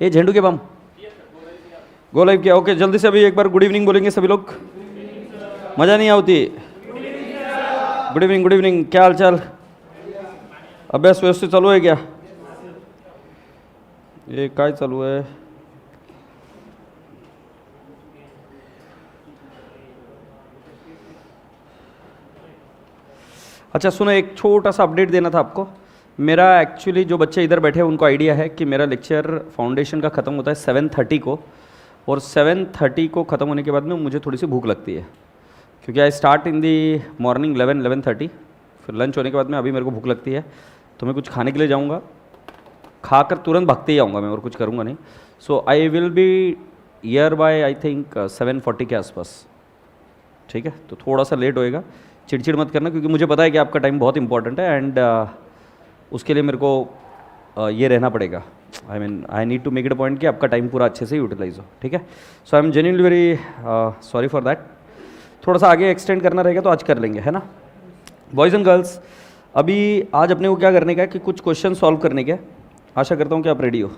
ये झंडू के बम go live किया। ओके, जल्दी से अभी एक बार गुड इवनिंग बोलेंगे सभी लोग। मज़ा नहीं आती। Good evening, good evening. क्या हाल चाल? अभ्यास व्यवस्थित चालू है क्या? ये काय चालू है? अच्छा सुनो, एक छोटा सा अपडेट देना था आपको। मेरा एक्चुअली जो बच्चे इधर बैठे हैं उनको आइडिया है कि मेरा लेक्चर फाउंडेशन का ख़त्म होता है 7:30 को, और 7:30 को ख़त्म होने के बाद में मुझे थोड़ी सी भूख लगती है, क्योंकि I start in the morning 11-11:30, फिर लंच होने के बाद में अभी मेरे को भूख लगती है, तो मैं कुछ खाने के लिए जाऊँगा, खाकर तुरंत भागते ही आऊँगा मैं, और कुछ करूँगा नहीं। So I will be here by I think 7:40 के आसपास। ठीक है, तो थोड़ा सा लेट होएगा, चिड़चिड़ मत करना, क्योंकि मुझे पता है कि आपका टाइम बहुत इंपॉर्टेंट है, एंड उसके लिए मेरे को ये रहना पड़ेगा। I need to make it a point कि आपका टाइम पूरा अच्छे से यूटिलाइज हो। ठीक है, so I am genuinely very sorry for that. थोड़ा सा आगे एक्सटेंड करना रहेगा तो आज कर लेंगे, है ना बॉयज़ एंड गर्ल्स। अभी आज अपने को क्या करने का है कि कुछ क्वेश्चन सॉल्व करने के। आशा करता हूँ कि आप रेडी हो।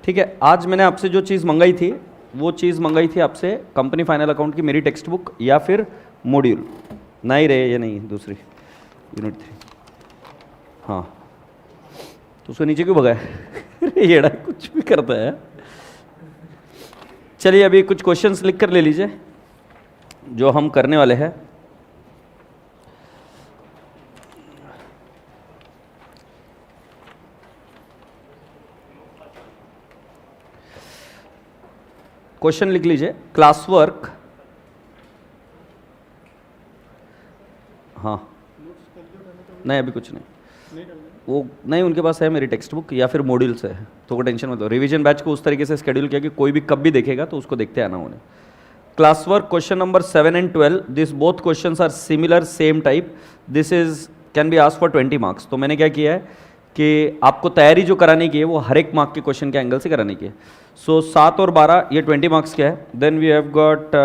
ठीक है, आज मैंने आपसे जो चीज़ मंगाई थी वो चीज़ मंगाई थी आपसे कंपनी फाइनल अकाउंट की मेरी टेक्स्ट बुक या फिर मॉड्यूल। नहीं रे, ये नहीं, दूसरी यूनिट 3। हाँ, तो उसको नीचे क्यों भगाया? येड़ा कुछ भी करता है। चलिए अभी कुछ क्वेश्चंस लिख कर ले लीजिए जो हम करने वाले हैं। क्वेश्चन लिख लीजिए। क्लास वर्क, हाँ नहीं अभी कुछ नहीं, वो नहीं, उनके पास है मेरी टेक्स्ट बुक या फिर मॉड्यूल्स है, तो वो टेंशन मत लो। रिवीजन बैच को उस तरीके से शेड्यूल किया कि कोई भी कब भी देखेगा तो उसको देखते आना उन्हें। Class work question number 7 and 12, this both questions are similar, same type, this is can be ask for 20 marks. तो मैंने क्या किया है कि आपको तैयारी जो कराने की है वो हर एक मार्क के क्वेश्चन के एंगल से कराने की है। सो 7 और 12 ये 20 मार्क्स क्या है। देन वी हैव गॉट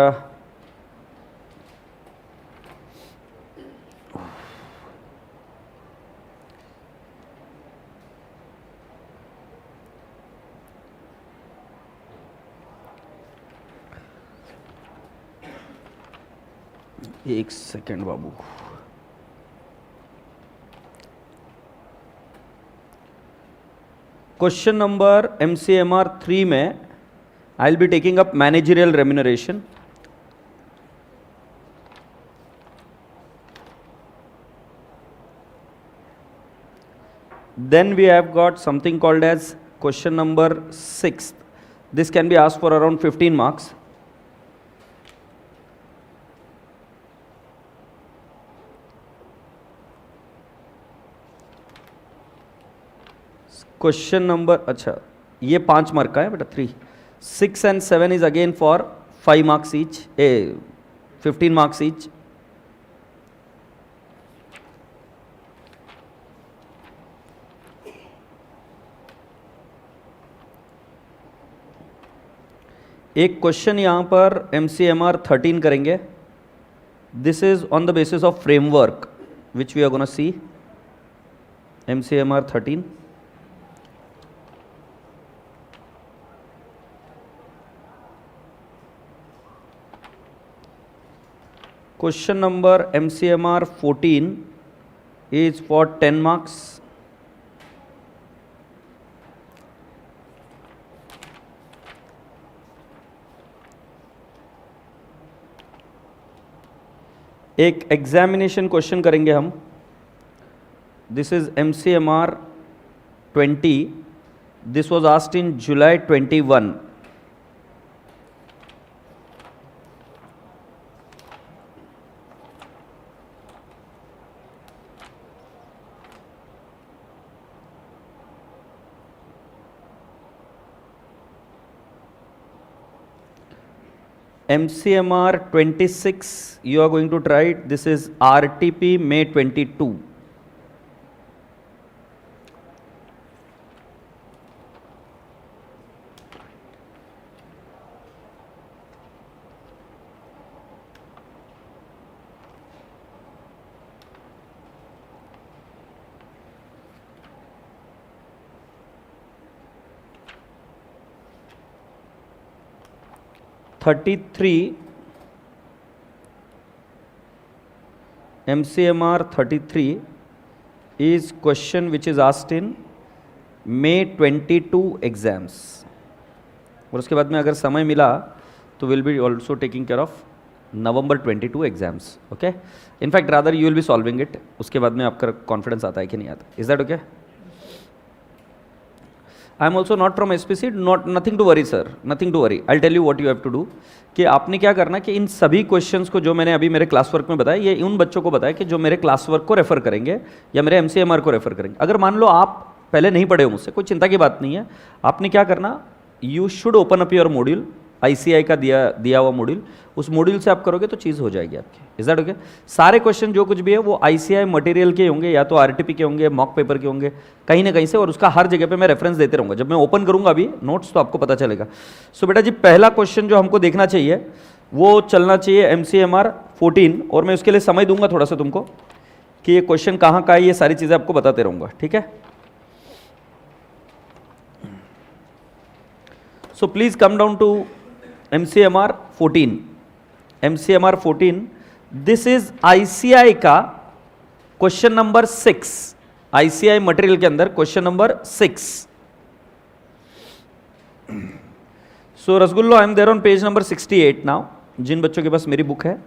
एक सेकेंड बाबू, क्वेश्चन नंबर MCMR 3 में आई will be taking up managerial remuneration. Then we have got something called as question number 6. This can be asked for around 15 marks. Question number, अच्छा ये 5 mark का है बेटा, 3, 6 and 7 is again for 5 marks each, 15 marks each. एक question यहाँ पर MCMR 13 करेंगे। This is on the basis of framework which we are gonna see. MCMR 13, question number MCMR 14 is for 10 marks. एक एग्जामिनेशन क्वेश्चन करेंगे हम। This is MCMR 20, this was asked in July 21। MCMR 26 you are going to try it. This is RTP May 22. 33 MCMR 33 is question which is asked in May 22 exams, और उसके बाद में अगर समय मिला तो will be also taking care of November 22 exams. Okay, in fact rather you will be solving it. उसके बाद में आपका कॉन्फिडेंस आता है कि नहीं आता. Is that okay? I am also not from SPC, not nothing to worry sir, nothing to worry. I tell you what you have to do, कि आपने क्या करना कि इन सभी क्वेश्चंस को जो मैंने अभी मेरे क्लास वर्क में बताया, ये उन बच्चों को बताया कि जो मेरे क्लास वर्क को रेफर करेंगे या मेरे एमसीएमआर को रेफर करेंगे. अगर मान लो आप पहले नहीं पढ़े हो मुझसे, कोई चिंता की बात नहीं है. आपने क्या करना, you should open up your module, ICI का दिया हुआ मॉड्यूल, उस मॉड्यूल से आप करोगे तो चीज़ हो जाएगी आपकी. Is that okay? सारे क्वेश्चन जो कुछ भी है वो आईसीआई मटेरियल के होंगे, या तो आरटीपी के होंगे, मॉक पेपर के होंगे, कहीं ना कहीं से, और उसका हर जगह पे मैं रेफरेंस देते रहूँगा. जब मैं ओपन करूँगा अभी नोट्स तो आपको पता चलेगा. सो बेटा जी, पहला क्वेश्चन जो हमको देखना चाहिए वो चलना चाहिए एमसीएमआर 14, और मैं उसके लिए समय दूंगा थोड़ा सा तुमको कि ये क्वेश्चन कहाँ का है, ये सारी चीज़ें आपको बताते रहूँगा. ठीक है? So please come down to MCMR 14. MCMR 14, this is ICI का क्वेश्चन नंबर 6. ICI मटेरियल के अंदर क्वेश्चन नंबर 6. सो रसगुल्लो, I am there on page number 68 now. जिन बच्चों के पास मेरी बुक है,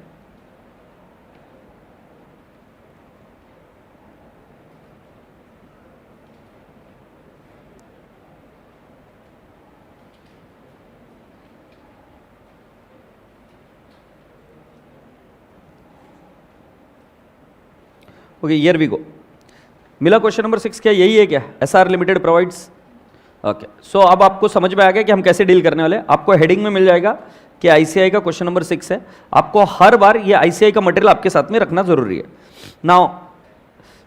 ओके, हियर वी गो. मिला क्वेश्चन नंबर 6 क्या यही है क्या? SR limited provides. ओके, सो अब आपको समझ में आ गया कि हम कैसे डील करने वाले. आपको हेडिंग में मिल जाएगा कि ICI का क्वेश्चन नंबर 6 है. आपको हर बार ये ICI का मटेरियल आपके साथ में रखना जरूरी है. नाउ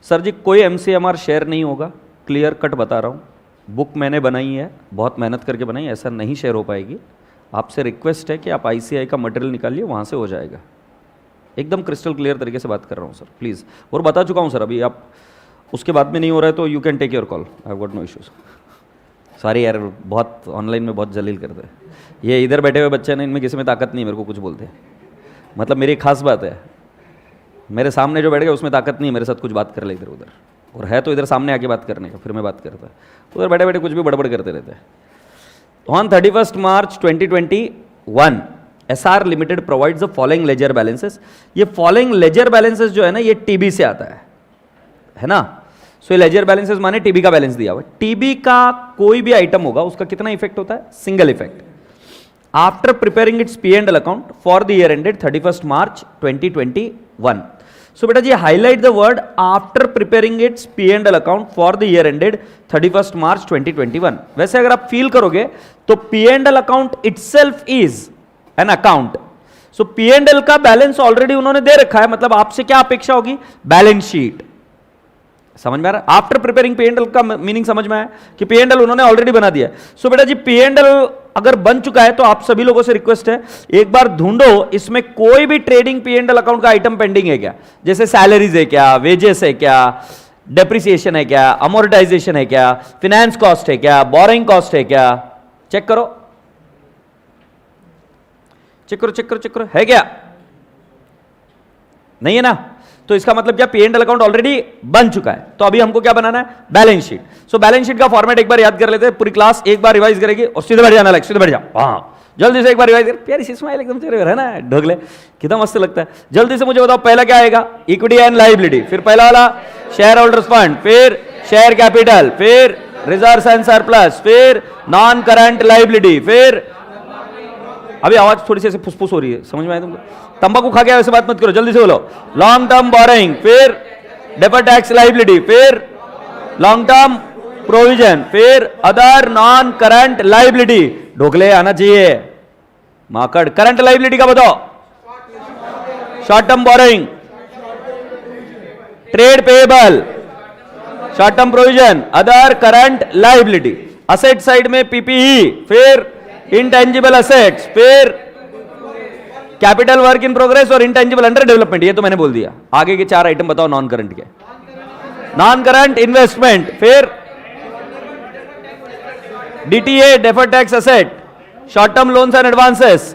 सर जी, कोई MCMR शेयर नहीं होगा, क्लियर कट बता रहा हूँ. बुक मैंने बनाई है, बहुत मेहनत करके बनाई, ऐसा नहीं शेयर हो पाएगी. आपसे रिक्वेस्ट है कि आप ICI का मटेरियल निकालिए, वहाँ से हो जाएगा. एकदम क्रिस्टल क्लियर तरीके से बात कर रहा हूँ सर, प्लीज़. और बता चुका हूँ सर, अभी आप उसके बाद में नहीं हो रहा है तो you can take your call, I have got no issues. Sorry यार, बहुत ऑनलाइन में बहुत जलील करते हैं. ये इधर बैठे हुए बच्चे हैं, इनमें किसी में ताकत नहीं है मेरे को कुछ बोलते हैं. मतलब मेरी खास बात है, मेरे सामने जो बैठ गया उसमें ताकत नहीं है मेरे साथ कुछ बात कर ले इधर उधर, और है तो इधर सामने आके बात करने का, फिर मैं बात करता. उधर बैठे बैठे कुछ भी बड़बड़ करते रहते हैं. On 31 March 2021 SR limited provides the following ledger balances. ये फॉलोइंग लेजर बैलेंसेस जो है ना, ये टीबी से आता है ना. सो ये लेजर बैलेंसेस माने टीबी का बैलेंस दिया हुआ. टीबी का कोई भी आइटम होगा उसका कितना इफेक्ट होता है? Single effect. After preparing its P&L account for the year ended 31 March 2021. So बेटा जी, highlight the word after preparing its P&L account for the year ended 31 March 2021. वैसे अगर आप फील करोगे तो P&L account itself is an account. So P&L का balance already उन्होंने दे रखा है, मतलब आपसे क्या अपेक्षा होगी? Balance sheet. समझ में आ रहा है? आफ्टर प्रिपेयरिंग P&L का मीनिंग समझ में आया कि P&L उन्होंने ऑलरेडी बना दिया. सो बेटा जी, P&L अगर बन चुका है तो आप सभी लोगों से रिक्वेस्ट है, एक बार ढूंढो इसमें कोई भी ट्रेडिंग P&L अकाउंट का आइटम पेंडिंग है क्या. जैसे सैलरीज है क्या, वेजेस है क्या, डेप्रिसिएशन है क्या, अमोर्टाइजेशन है क्या, फिनेंस कॉस्ट है क्या, बोरिंग कॉस्ट है क्या. चेक करो, चेक करो, चेक करो, चेक करो, है क्या? नहीं है ना? तो इसका मतलब क्या? P&L अकाउंट ऑलरेडी बन चुका है. तो अभी हमको क्या बनाना है? Balance sheet. So balance sheet का फॉर्मेट एक बार याद कर लेते हैं. पूरी क्लास एक बार रिवाइज करेगी और सीधे बैठ जाना, लाइक सीधे बैठ जाओ. हाँ, जल्दी से एक बार रिवाइज कर. प्यारी सी स्माइल एकदम चेहरे पर है ना, ढोगले कितना मस्त लगता है. जल्दी से मुझे बताओ, पहला क्या आएगा? Equity and liability. फिर पहला वाला शेयर होल्डर्स फंड, फिर शेयर कैपिटल, फिर रिजर्व्स एंड सरप्लस, फिर नॉन करंट लायबिलिटी, फिर अभी आवाज थोड़ी सी ऐसे फुसफुस हो रही है, समझ में आया तुमको? तंबाकू खा गया वैसे बात मत करो, जल्दी से बोलो. लॉन्ग टर्म बोरोइंग, फिर डेफर्ड टैक्स लायबिलिटी, फिर लॉन्ग टर्म प्रोविजन, फिर अदर नॉन करंट लायबिलिटी. ढोकले आना चाहिए, माकड़. करंट लायबिलिटी का बताओ? Short term borrowing, trade payable, short term provision, other current liability. Asset side में पीपीई, फिर इंटेंजिबल असेट्स, फिर कैपिटल वर्क इन प्रोग्रेस और इंटेंजिबल अंडर डेवलपमेंट. ये तो मैंने बोल दिया. आगे के 4 आइटम बताओ नॉन करंट के. नॉन करंट इन्वेस्टमेंट, फिर DTA, deferred tax asset, short term loans and advances,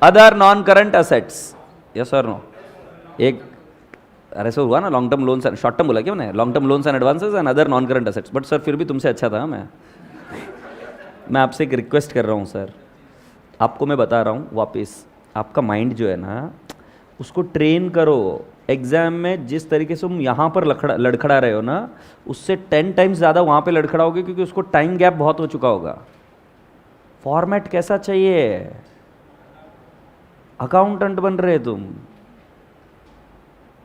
other non current assets, yes और नो? एक अरे सो हुआ ना, long term loans and short term बोला क्या मैंने? Long term loans and advances and other non current assets. But sir फिर भी तुमसे अच्छा था मैं आपसे एक रिक्वेस्ट कर रहा हूँ सर, आपको मैं बता रहा हूँ वापस, आपका माइंड जो है ना उसको ट्रेन करो। एग्जाम में जिस तरीके से तुम यहाँ पर लड़खड़ा रहे हो ना, उससे 10 टाइम्स ज़्यादा वहाँ पे लड़खड़ाओगे, क्योंकि उसको टाइम गैप बहुत हो चुका होगा। फॉर्मेट कैसा चाहिए? अकाउंटेंट बन रहे तुम,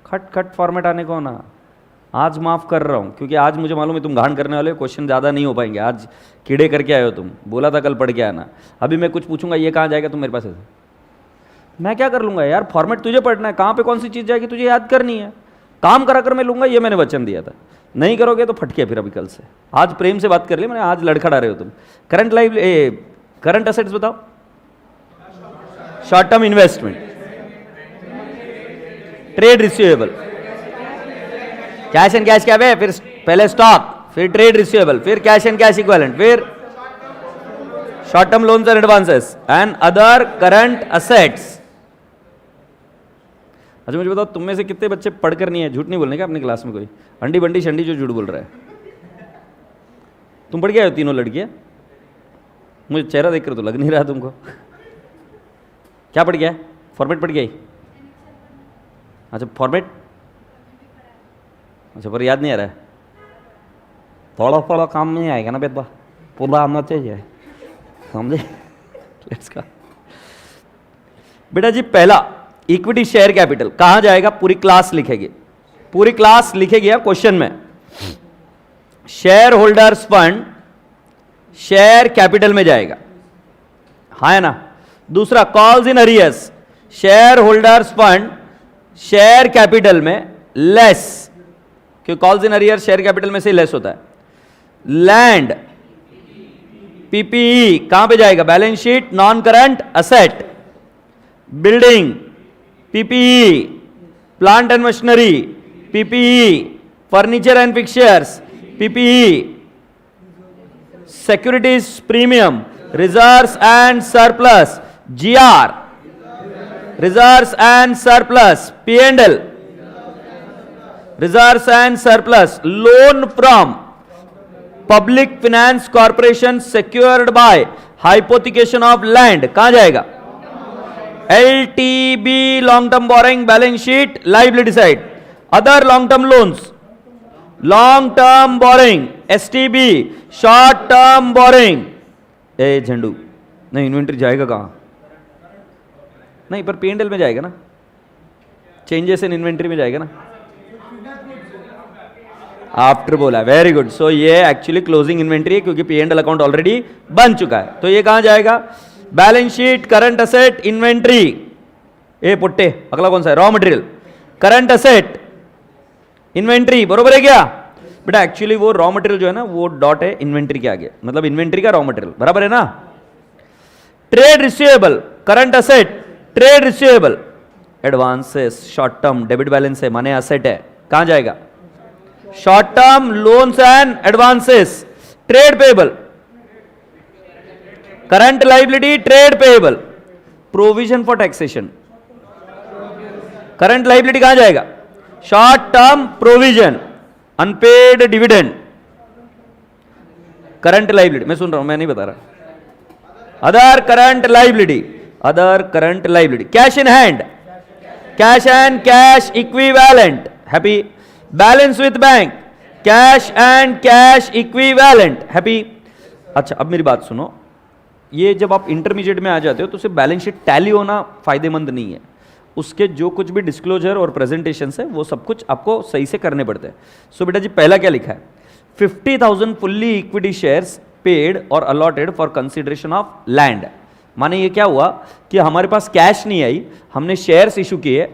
खट खट फॉर्मेट आने को ना। आज माफ़ कर रहा हूँ, क्योंकि आज मुझे मालूम है तुम घाण करने वाले हो, क्वेश्चन ज़्यादा नहीं हो पाएंगे। आज कीड़े करके आए हो तुम, बोला था कल पढ़ के आना। अभी मैं कुछ पूछूंगा, ये कहाँ जाएगा, तुम मेरे पास ऐसे मैं क्या कर लूँगा यार? फॉर्मेट तुझे पढ़ना है, कहाँ पे कौन सी चीज़ जाएगी तुझे याद करनी है। काम करा कर मैं लूँगा, ये मैंने वचन दिया था। नहीं करोगे तो फटके फिर अभी कल से। आज प्रेम से बात कर ली मैंने, आज लड़खड़ा रहे हो तुम। करंट असेट्स बताओ। Short term investment, trade receivable, cash and cash क्या है, फिर पहले स्टॉक, फिर ट्रेड रिसीवेबल, फिर कैश एंड कैश इक्विवेलेंट, फिर short term loans and advances and other current assets. अच्छा मुझे बताओ, तुम में से कितने बच्चे पढ़कर नहीं है? झूठ नहीं बोलने का अपनी क्लास में कोई अंडी बंडी शंडी जो झूठ बोल रहा है? तुम पढ़ के आए हो तीनों लड़कियां? मुझे चेहरा देखकर तो लग नहीं रहा तुमको। क्या पढ़ गया? फॉर्मेट पढ़ गई? अच्छा फॉर्मेट, अच्छा पर याद नहीं आ रहा है। थोड़ा थोड़ा काम नहीं आएगा ना बेटा, पूरा आना चाहिए, समझे? लेट्स का बेटा जी, पहला इक्विटी शेयर कैपिटल कहां जाएगा? पूरी क्लास लिखेगी, पूरी क्लास लिखेगी क्वेश्चन में। Share holders fund share capital में जाएगा, हाँ है ना? दूसरा calls in arrears, share holders fund share capital में लेस, क्योंकि calls in arrears share capital में से लेस होता है। लैंड पीपीई कहां पे जाएगा? Balance sheet non current asset. Building PPE, plant and machinery PPE, furniture and fixtures PPE, securities premium, reserves and surplus GR, reserves and surplus PNL, reserves and surplus loan from public finance corporation secured by hypothecation of land कहां जाएगा? LTB long term borrowing, balance sheet liability side. Other long term loans, long term borrowing STB, short term borrowing. ए झंडू नहीं, inventory जाएगा कहां? नहीं पर PNL में जाएगा ना, चेंजेस इन इन्वेंटरी में जाएगा ना। आफ्टर बोला, वेरी गुड। सो ये एक्चुअली क्लोजिंग इन्वेंटरी है, क्योंकि पीएनएल अकाउंट ऑलरेडी बन चुका है। तो ये कहां जाएगा? Balance sheet, current asset, inventory. ए पुट्टे, अगला कौन सा है? Raw material, current asset, inventory. बरोबर है क्या बेटा? एक्चुअली वो रॉ मटेरियल जो है ना, वो डॉट है इन्वेंटरी के आगे, मतलब इन्वेंटरी का रॉ मटेरियल, बराबर है ना? Trade receivable, current asset, trade receivable, advances, short term debit balance है, माने असेट है, कहां जाएगा? Short term loans and advances, trade payable, current liability, trade payable, provision for taxation, current liability कहां जाएगा? Short term provision, unpaid dividend, current liability. मैं सुन रहा हूं, मैं नहीं बता रहा। Other current liability, other current liability, cash in hand, cash and cash equivalent, happy. Balance with bank, cash and cash equivalent, happy. अच्छा अब मेरी बात सुनो, ये जब आप इंटरमीडिएट में आ जाते हो तो सिर्फ बैलेंस शीट टैली होना फायदेमंद नहीं है, उसके जो कुछ भी डिस्क्लोजर और प्रेजेंटेशन है वो सब कुछ आपको सही से करने पड़ते हैं। सो बेटा जी पहला क्या लिखा है? 50,000 फुल्ली इक्विटी शेयर्स पेड और allotted for consideration of land. माने ये क्या हुआ कि हमारे पास कैश नहीं आई, हमने शेयर्स इशू किए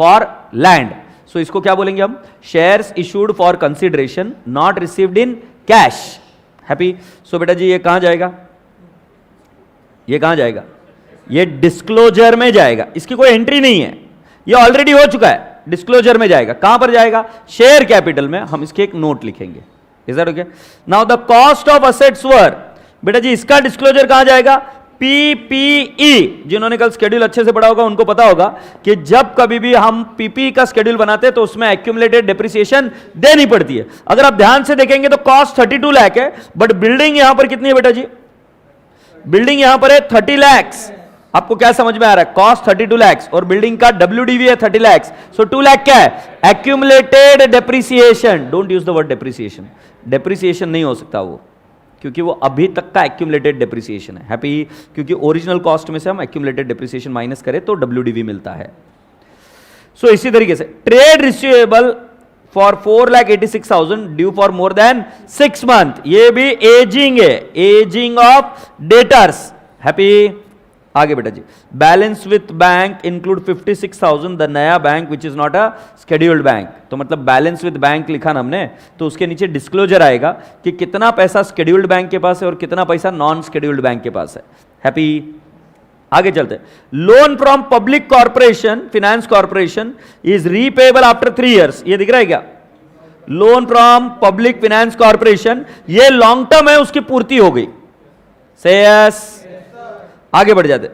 फॉर लैंड। सो इसको क्या बोलेंगे हम? Shares issued for consideration not received in cash, happy. So बेटा जी ये कहां जाएगा? ये कहां जाएगा? ये डिस्क्लोजर में जाएगा, इसकी कोई एंट्री नहीं है, ये ऑलरेडी हो चुका है, डिस्क्लोजर में जाएगा। कहां पर जाएगा? शेयर कैपिटल में। हम इसके एक नोट लिखेंगे, is that okay? Now the cost of assets were, बेटा जी इसका डिस्क्लोजर कहां जाएगा? पीपीई, जिन्होंने कल स्केड्यूल अच्छे से पढ़ा होगा उनको पता होगा कि जब कभी भी हम पीपीई का स्केड्यूल बनाते हैं तो उसमें एक्यूमुलेटेड डेप्रिसिएशन देनी पड़ती है। अगर आप ध्यान से देखेंगे तो कॉस्ट 32 लाख है, बट बिल्डिंग यहां पर कितनी है बेटा जी? बिल्डिंग यहां पर है 30 लाख। आपको क्या समझ में आ रहा है? कॉस्ट 32 लाख और बिल्डिंग का डब्ल्यूडीवी है 30 लाख, सो 2 लाख क्या है? Accumulated depreciation. Don't use the word depreciation, depreciation नहीं हो सकता वो, क्योंकि वो अभी तक का एक्यूमुलेटेड डेप्रिसिएशन है। हैप्पी? क्योंकि ओरिजिनल कॉस्ट में से हम एक्यूमुलेटेड डेप्रिसिएशन माइनस करें तो डब्ल्यूडीवी मिलता है। सो इसी तरीके से trade receivable for 4,86,000 due for more than 6 month, ये भी एजिंग है, एजिंग ऑफ डेटर्स। हैप्पी? आगे बेटा जी, balance with bank include 56,000 the Naya bank which is not a scheduled bank. तो मतलब बैलेंस विथ बैंक लिखा ना हमने, तो उसके नीचे डिस्क्लोजर आएगा कि कितना पैसा शेड्यूल्ड बैंक के पास है और कितना पैसा नॉन शेड्यूल्ड बैंक के पास है। हैप्पी? आगे चलते हैं। Loan from public corporation, finance corporation is repayable after 3 years। ये दिख रहा है क्या? Loan from public finance corporation, ये लॉन्ग टर्म है, उसकी पूर्ति हो गई। से यस। आगे बढ़ जाते।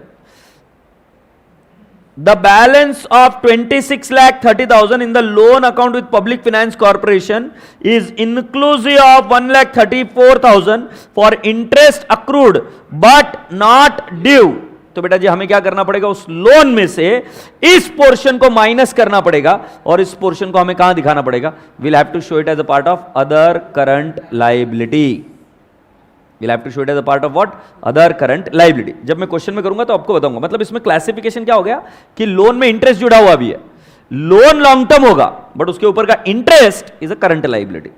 The balance of 26,30,000 in the loan account with public finance corporation is inclusive of 1,34,000 for interest accrued but not due. तो बेटा जी हमें क्या करना पड़ेगा? उस लोन में से इस पोर्शन को माइनस करना पड़ेगा, और इस पोर्शन को हमें कहां दिखाना पड़ेगा? Will have to show it as a part of other current liability. We'll have to show it as a part of what? Other current liability। जब मैं क्वेश्चन में करूंगा तो आपको बताऊंगा। मतलब इसमें क्लासिफिकेशन क्या हो गया कि लोन में इंटरेस्ट जुड़ा हुआ भी है, लोन लॉन्ग टर्म होगा बट उसके ऊपर का interest is a current liability.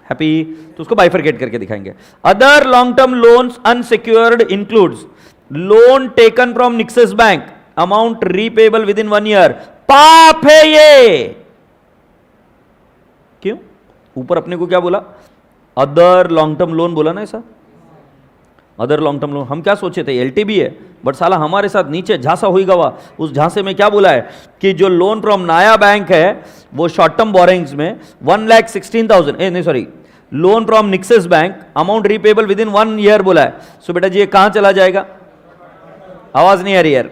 Happy? तो उसको बाइफरकेट करके दिखाएंगे। Other long term loans unsecured includes loan taken from Nixes bank, amount repayable within 1 year। पाप है ये। क्यों? ऊपर अपने को क्या बोला? अदर लॉन्ग टर्म लोन बोला ना ऐसा। अदर लॉन्ग टर्म लोन हम क्या सोचे थे? एलटीबी है, बट साला हमारे साथ नीचे झांसा हुई गवा। उस झांसे में क्या बोला है कि जो लोन फ्रॉम नया बैंक है वो शॉर्ट टर्म बोरिंग्स में 1,16,000, नहीं sorry, loan from Nixes bank, amount repayable within 1 year बोला है। सो बेटा जी ये कहां चला जाएगा? आवाज नहीं आ रही यार।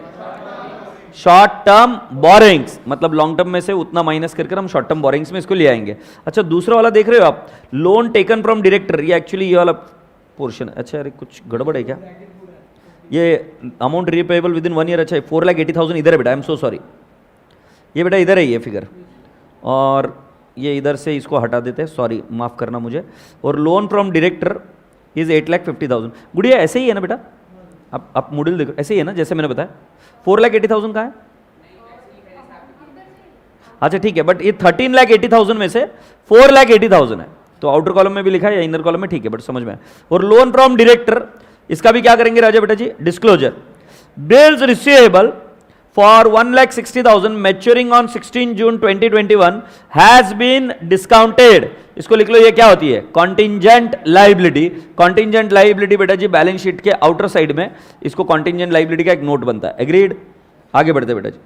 शॉर्ट टर्म बोरिंग्स, मतलब लॉन्ग टर्म में से उतना माइनस करके हम शॉर्ट टर्म बोरिंग्स में इसको ले आएंगे। अच्छा दूसरा वाला देख रहे हो आप, लोन टेकन फ्रॉम डायरेक्टर, ये एक्चुअली ये वाला पोर्शन। अच्छा अरे कुछ गड़बड़ है क्या? ये amount repayable within 1 year, अच्छा 4,80,000 इधर है बेटा, आई एम सो सॉरी। ये बेटा इधर है ये फिगर, और ये इधर से इसको हटा देते हैं, सॉरी माफ करना मुझे। और लोन फ्रॉम डायरेक्टर इज 8,50,000। गुड़िया ऐसे ही है ना बेटा? आप मॉडल देखो, ऐसे ही है ना जैसे मैंने बताया। 4,80,000 कहाँ है? अच्छा ठीक है, बट ये 13,80,000 में से 4,80,000 है, तो आउटर कॉलम में भी लिखा है या इनर कॉलम में, ठीक है, बट समझ में आया। और लोन फ्रॉम डायरेक्टर, इसका भी क्या करेंगे राजा बेटा जी? Disclosure. Bills receivable for 1,60,000 maturing on 16 June 2021 has been discounted. इसको लिख लो, ये क्या होती है? Contingent liability. कॉन्टिंजेंट लाइबिलिटी बेटा जी बैलेंस शीट के आउटर साइड में इसको कॉन्टिंजेंट लाइबिलिटी का एक नोट बनता है। एग्रीड? आगे बढ़ते बेटा जी।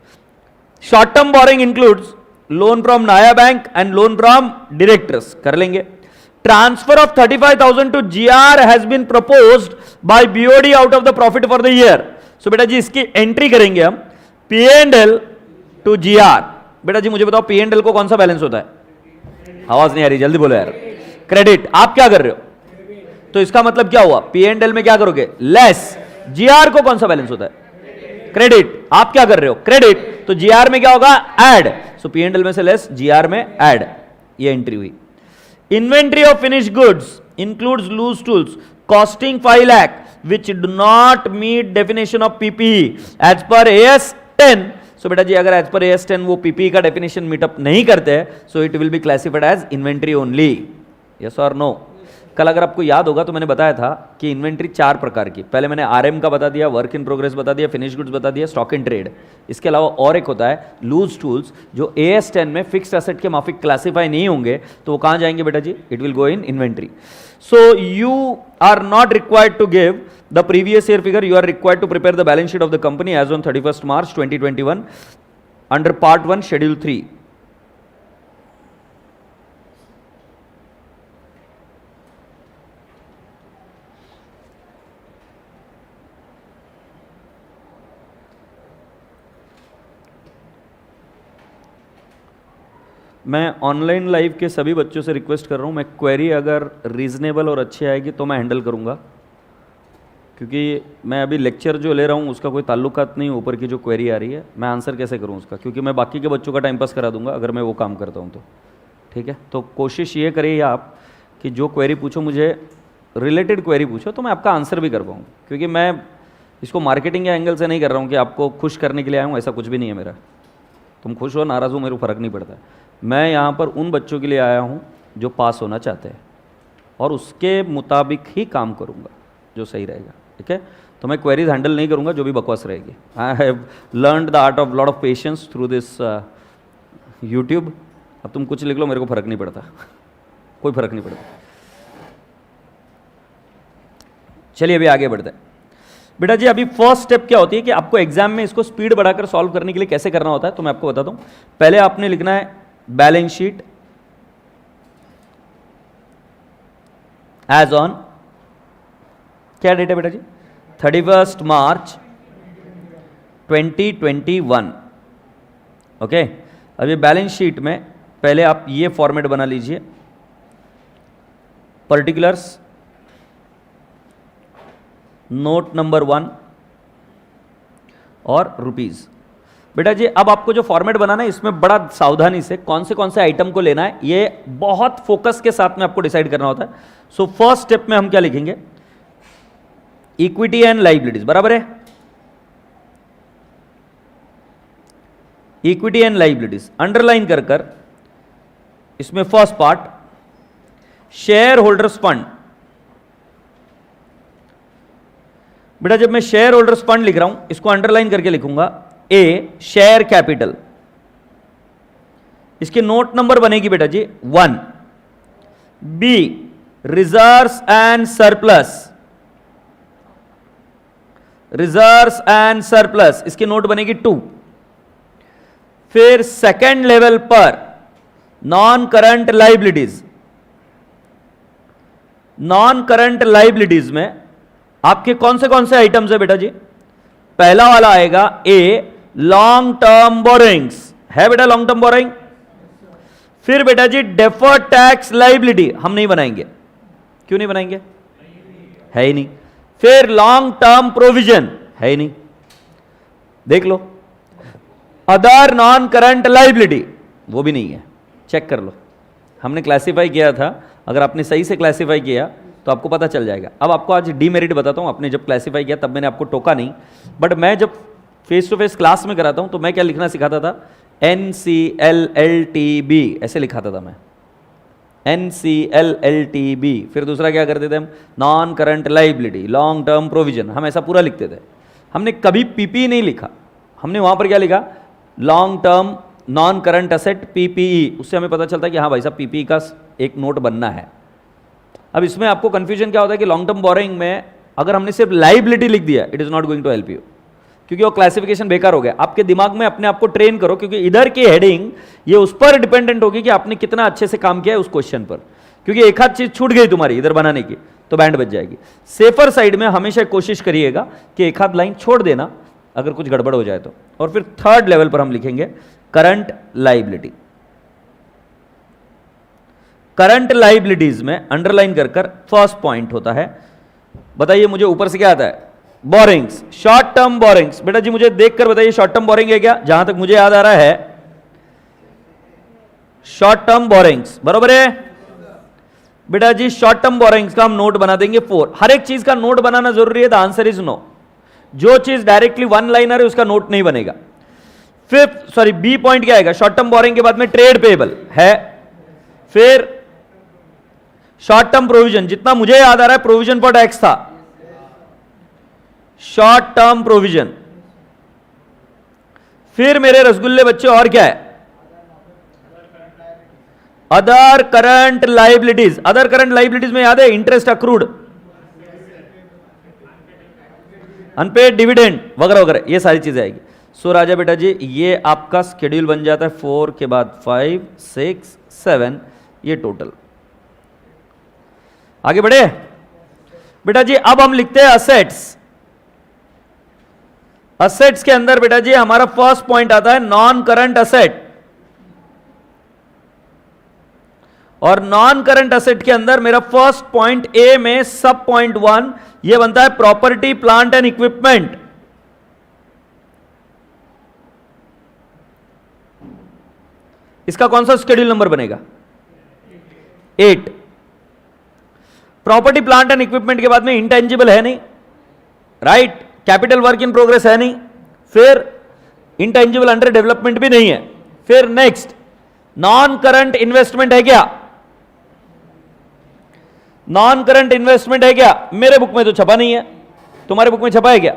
Short term borrowing includes loan from Naya bank and loan from directors, कर लेंगे। Transfer of 35,000 to GR has been proposed by BOD out of the profit for the year. So बेटा जी इसकी एंट्री करेंगे हम P&L टू जीआर। बेटा जी मुझे बताओ P&L को कौन सा बैलेंस होता है? आवाज नहीं आ रही, जल्दी बोलो यार। क्रेडिट। आप क्या कर रहे हो? तो इसका मतलब क्या हुआ? P&L में क्या करोगे? लेस। जीआर को कौन सा बैलेंस होता है? क्रेडिट। आप क्या कर रहे हो? क्रेडिट। तो जीआर में क्या होगा? ऐड। सो P&L में से लेस, जीआर में ऐड। ये एंट्री हुई। Inventory of finish goods includes loose tools costing 5 lakh which do not meet definition of PPE as per AS 10। सो बेटा जी अगर एज पर AS 10 वो PPE का डेफिनेशन मीटअप नहीं करते हैं, so it will be classified as inventory only. Yes और no? कल अगर आपको याद होगा तो मैंने बताया था कि इन्वेंट्री 4 प्रकार की, पहले मैंने RM का बता दिया, वर्क इन प्रोग्रेस बता दिया, फिनिश गुड्स बता दिया, स्टॉक इन ट्रेड। इसके अलावा और एक होता है लूज टूल्स, जो AS 10 में फिक्स्ड एसेट के माफिक क्लासीफाई नहीं होंगे, तो वो कहां जाएंगे बेटा जी? It will go in inventory. So you are not required to give the previous year figure, you are required to prepare the balance sheet of the company as on 31st March 2021 under part 1 schedule 3। मैं online live के सभी बच्चों से request कर रहा हूँ, मैं query अगर रीजनेबल और अच्छी आएगी तो मैं हैंडल करूँगा, क्योंकि मैं अभी लेक्चर जो ले रहा हूँ उसका कोई ताल्लुकात नहीं, ऊपर की जो क्वेरी आ रही है मैं आंसर कैसे करूँ उसका, क्योंकि मैं बाकी के बच्चों का टाइम पास करा दूंगा अगर मैं वो काम करता हूँ तो। ठीक है, तो कोशिश ये करिए आप कि जो क्वेरी पूछो मुझे रिलेटेड क्वेरी पूछो तो मैं आपका आंसर भी कर पाऊँ, क्योंकि मैं इसको मार्केटिंग के एंगल से नहीं कर रहा हूँ कि आपको खुश करने के लिए आया हूँ, ऐसा कुछ भी नहीं है मेरा। तुम खुश हो नाराज़ हो मेरे को फ़र्क नहीं पड़ता है। मैं यहाँ पर उन बच्चों के लिए आया हूँ जो पास होना चाहते हैं और उसके मुताबिक ही काम करूँगा जो सही रहेगा। ठीक है, तो मैं क्वेरीज हैंडल नहीं करूँगा जो भी बकवास रहेगी। I have learned the art of lot of patience through this YouTube. अब तुम कुछ लिख लो, मेरे को फ़र्क नहीं पड़ता, कोई फ़र्क नहीं पड़ता। चलिए अभी आगे बढ़ते हैं। बेटा जी अभी फर्स्ट स्टेप क्या होती है कि आपको एग्जाम में इसको स्पीड बढ़ाकर सॉल्व करने के लिए कैसे करना होता है, तो मैं आपको बताता हूं। पहले आपने लिखना है बैलेंस शीट एज ऑन, क्या डेट है बेटा जी, 31 मार्च 2021। ओके, अभी बैलेंस शीट में पहले आप ये फॉर्मेट बना लीजिए, पर्टिकुलर्स, नोट नंबर 1 और रुपीज। बेटा जी अब आपको जो फॉर्मेट बनाना है इसमें बड़ा सावधानी से कौन से आइटम को लेना है ये बहुत फोकस के साथ में आपको डिसाइड करना होता है। सो फर्स्ट स्टेप में हम क्या लिखेंगे, इक्विटी एंड लाइबिलिटीज, बराबर है, इक्विटी एंड लाइबिलिटीज अंडरलाइन कर कर इसमें first part share holders fund. बेटा जब मैं शेयर होल्डर्स फंड लिख रहा हूं इसको अंडरलाइन करके लिखूंगा, ए शेयर कैपिटल, इसके नोट नंबर बनेगी बेटा जी 1। B reserves and surplus, reserves and surplus इसकी नोट बनेगी 2। फिर सेकेंड लेवल पर non current liabilities, non current liabilities में आपके कौन से आइटम्स है बेटा जी, पहला वाला आएगा ए लॉन्ग टर्म बोरोइंग्स, है बेटा लॉन्ग टर्म बोरोइंग। फिर बेटा जी डेफर्ड टैक्स लाइबिलिटी हम नहीं बनाएंगे, क्यों नहीं बनाएंगे, है ही नहीं। फिर लॉन्ग टर्म प्रोविजन है ही नहीं, देख लो। अदर नॉन करंट लाइबिलिटी वो भी नहीं है, चेक कर लो, हमने क्लासिफाई किया था, अगर आपने सही से क्लासिफाई किया तो आपको पता चल जाएगा। अब आपको आज डीमेरिट बताता हूं, आपने जब क्लासिफाई किया तब मैंने आपको टोका नहीं, बट मैं जब फेस टू फेस क्लास में कराता हूं तो मैं क्या लिखना सिखाता था, NCLLTB ऐसे लिखाता था मैं, NCLLTB। फिर दूसरा क्या करते थे हम, non current liability, long term provision, हम ऐसा पूरा लिखते थे। हमने कभी PPE नहीं लिखा, हमने वहां पर क्या लिखा, long term non current asset PPE, उससे हमें पता चलता है कि हाँ भाई साहब PPE का एक नोट बनना है। अब इसमें आपको कंफ्यूजन क्या होता है कि लॉन्ग टर्म बोरोइंग में अगर हमने सिर्फ लाइबिलिटी लिख दिया, it is not going to help you, क्योंकि वो क्लासिफिकेशन बेकार हो गया। आपके दिमाग में अपने आप को ट्रेन करो, क्योंकि इधर की हेडिंग ये उस पर डिपेंडेंट होगी कि आपने कितना अच्छे से काम किया है उस क्वेश्चन पर, क्योंकि एक आध चीज छूट गई तुम्हारी इधर बनाने की तो बैंड बच जाएगी। सेफर साइड में हमेशा कोशिश करिएगा कि एक आध लाइन छोड़ देना अगर कुछ गड़बड़ हो जाए तो। और फिर थर्ड लेवल पर हम लिखेंगे करंट लाइबिलिटी। करंट लाइबिलिटीज में अंडरलाइन कर कर फर्स्ट पॉइंट होता है, बताइए मुझे ऊपर से क्या आता है, बोरिंग्स, शॉर्ट टर्म बोरिंग्स। बेटा जी मुझे देखकर बताइए शॉर्ट टर्म बोरिंग है क्या, जहां तक मुझे याद आ रहा है शॉर्ट टर्म बोरिंग्स, बरोबर है बेटा जी। शॉर्ट टर्म बोरिंग्स का हम नोट बना देंगे 4। हर एक चीज का नोट बनाना जरूरी है, द आंसर इज नो। जो चीज डायरेक्टली वन लाइनर है उसका नोट नहीं बनेगा। फिफ्थ सॉरी बी पॉइंट क्या आएगा, शॉर्ट टर्म बोरिंग के बाद में ट्रेड पेएबल है। फिर शॉर्ट टर्म प्रोविजन, जितना मुझे याद आ रहा है प्रोविजन फॉर टैक्स था, शॉर्ट टर्म प्रोविजन। फिर मेरे रसगुल्ले बच्चे और क्या है, other current liabilities. Other current liabilities में याद है इंटरेस्ट अक्रूड, अनपेड डिविडेंड वगैरह वगैरह, ये सारी चीजें आएगी। सो राजा बेटा जी ये आपका स्केड्यूल बन जाता है 4 के बाद 5 6 7, ये टोटल। आगे बढ़े बेटा जी, अब हम लिखते हैं असेट्स। असेट्स के अंदर बेटा जी हमारा फर्स्ट पॉइंट आता है नॉन करंट असेट। और नॉन करंट असेट के अंदर मेरा फर्स्ट पॉइंट ए में सब पॉइंट 1 ये बनता है प्रॉपर्टी प्लांट एंड इक्विपमेंट। इसका कौन सा शेड्यूल नंबर बनेगा? 8। प्रॉपर्टी प्लांट एंड इक्विपमेंट के बाद में इंटेंजिबल है नहीं, right? Capital work in progress है नहीं, फिर इंटेंजिबल अंडर डेवलपमेंट भी नहीं है, फिर नेक्स्ट नॉन करंट इन्वेस्टमेंट है क्या? नॉन करंट इन्वेस्टमेंट है क्या? मेरे बुक में तो छपा नहीं है, तुम्हारे बुक में छपा है क्या?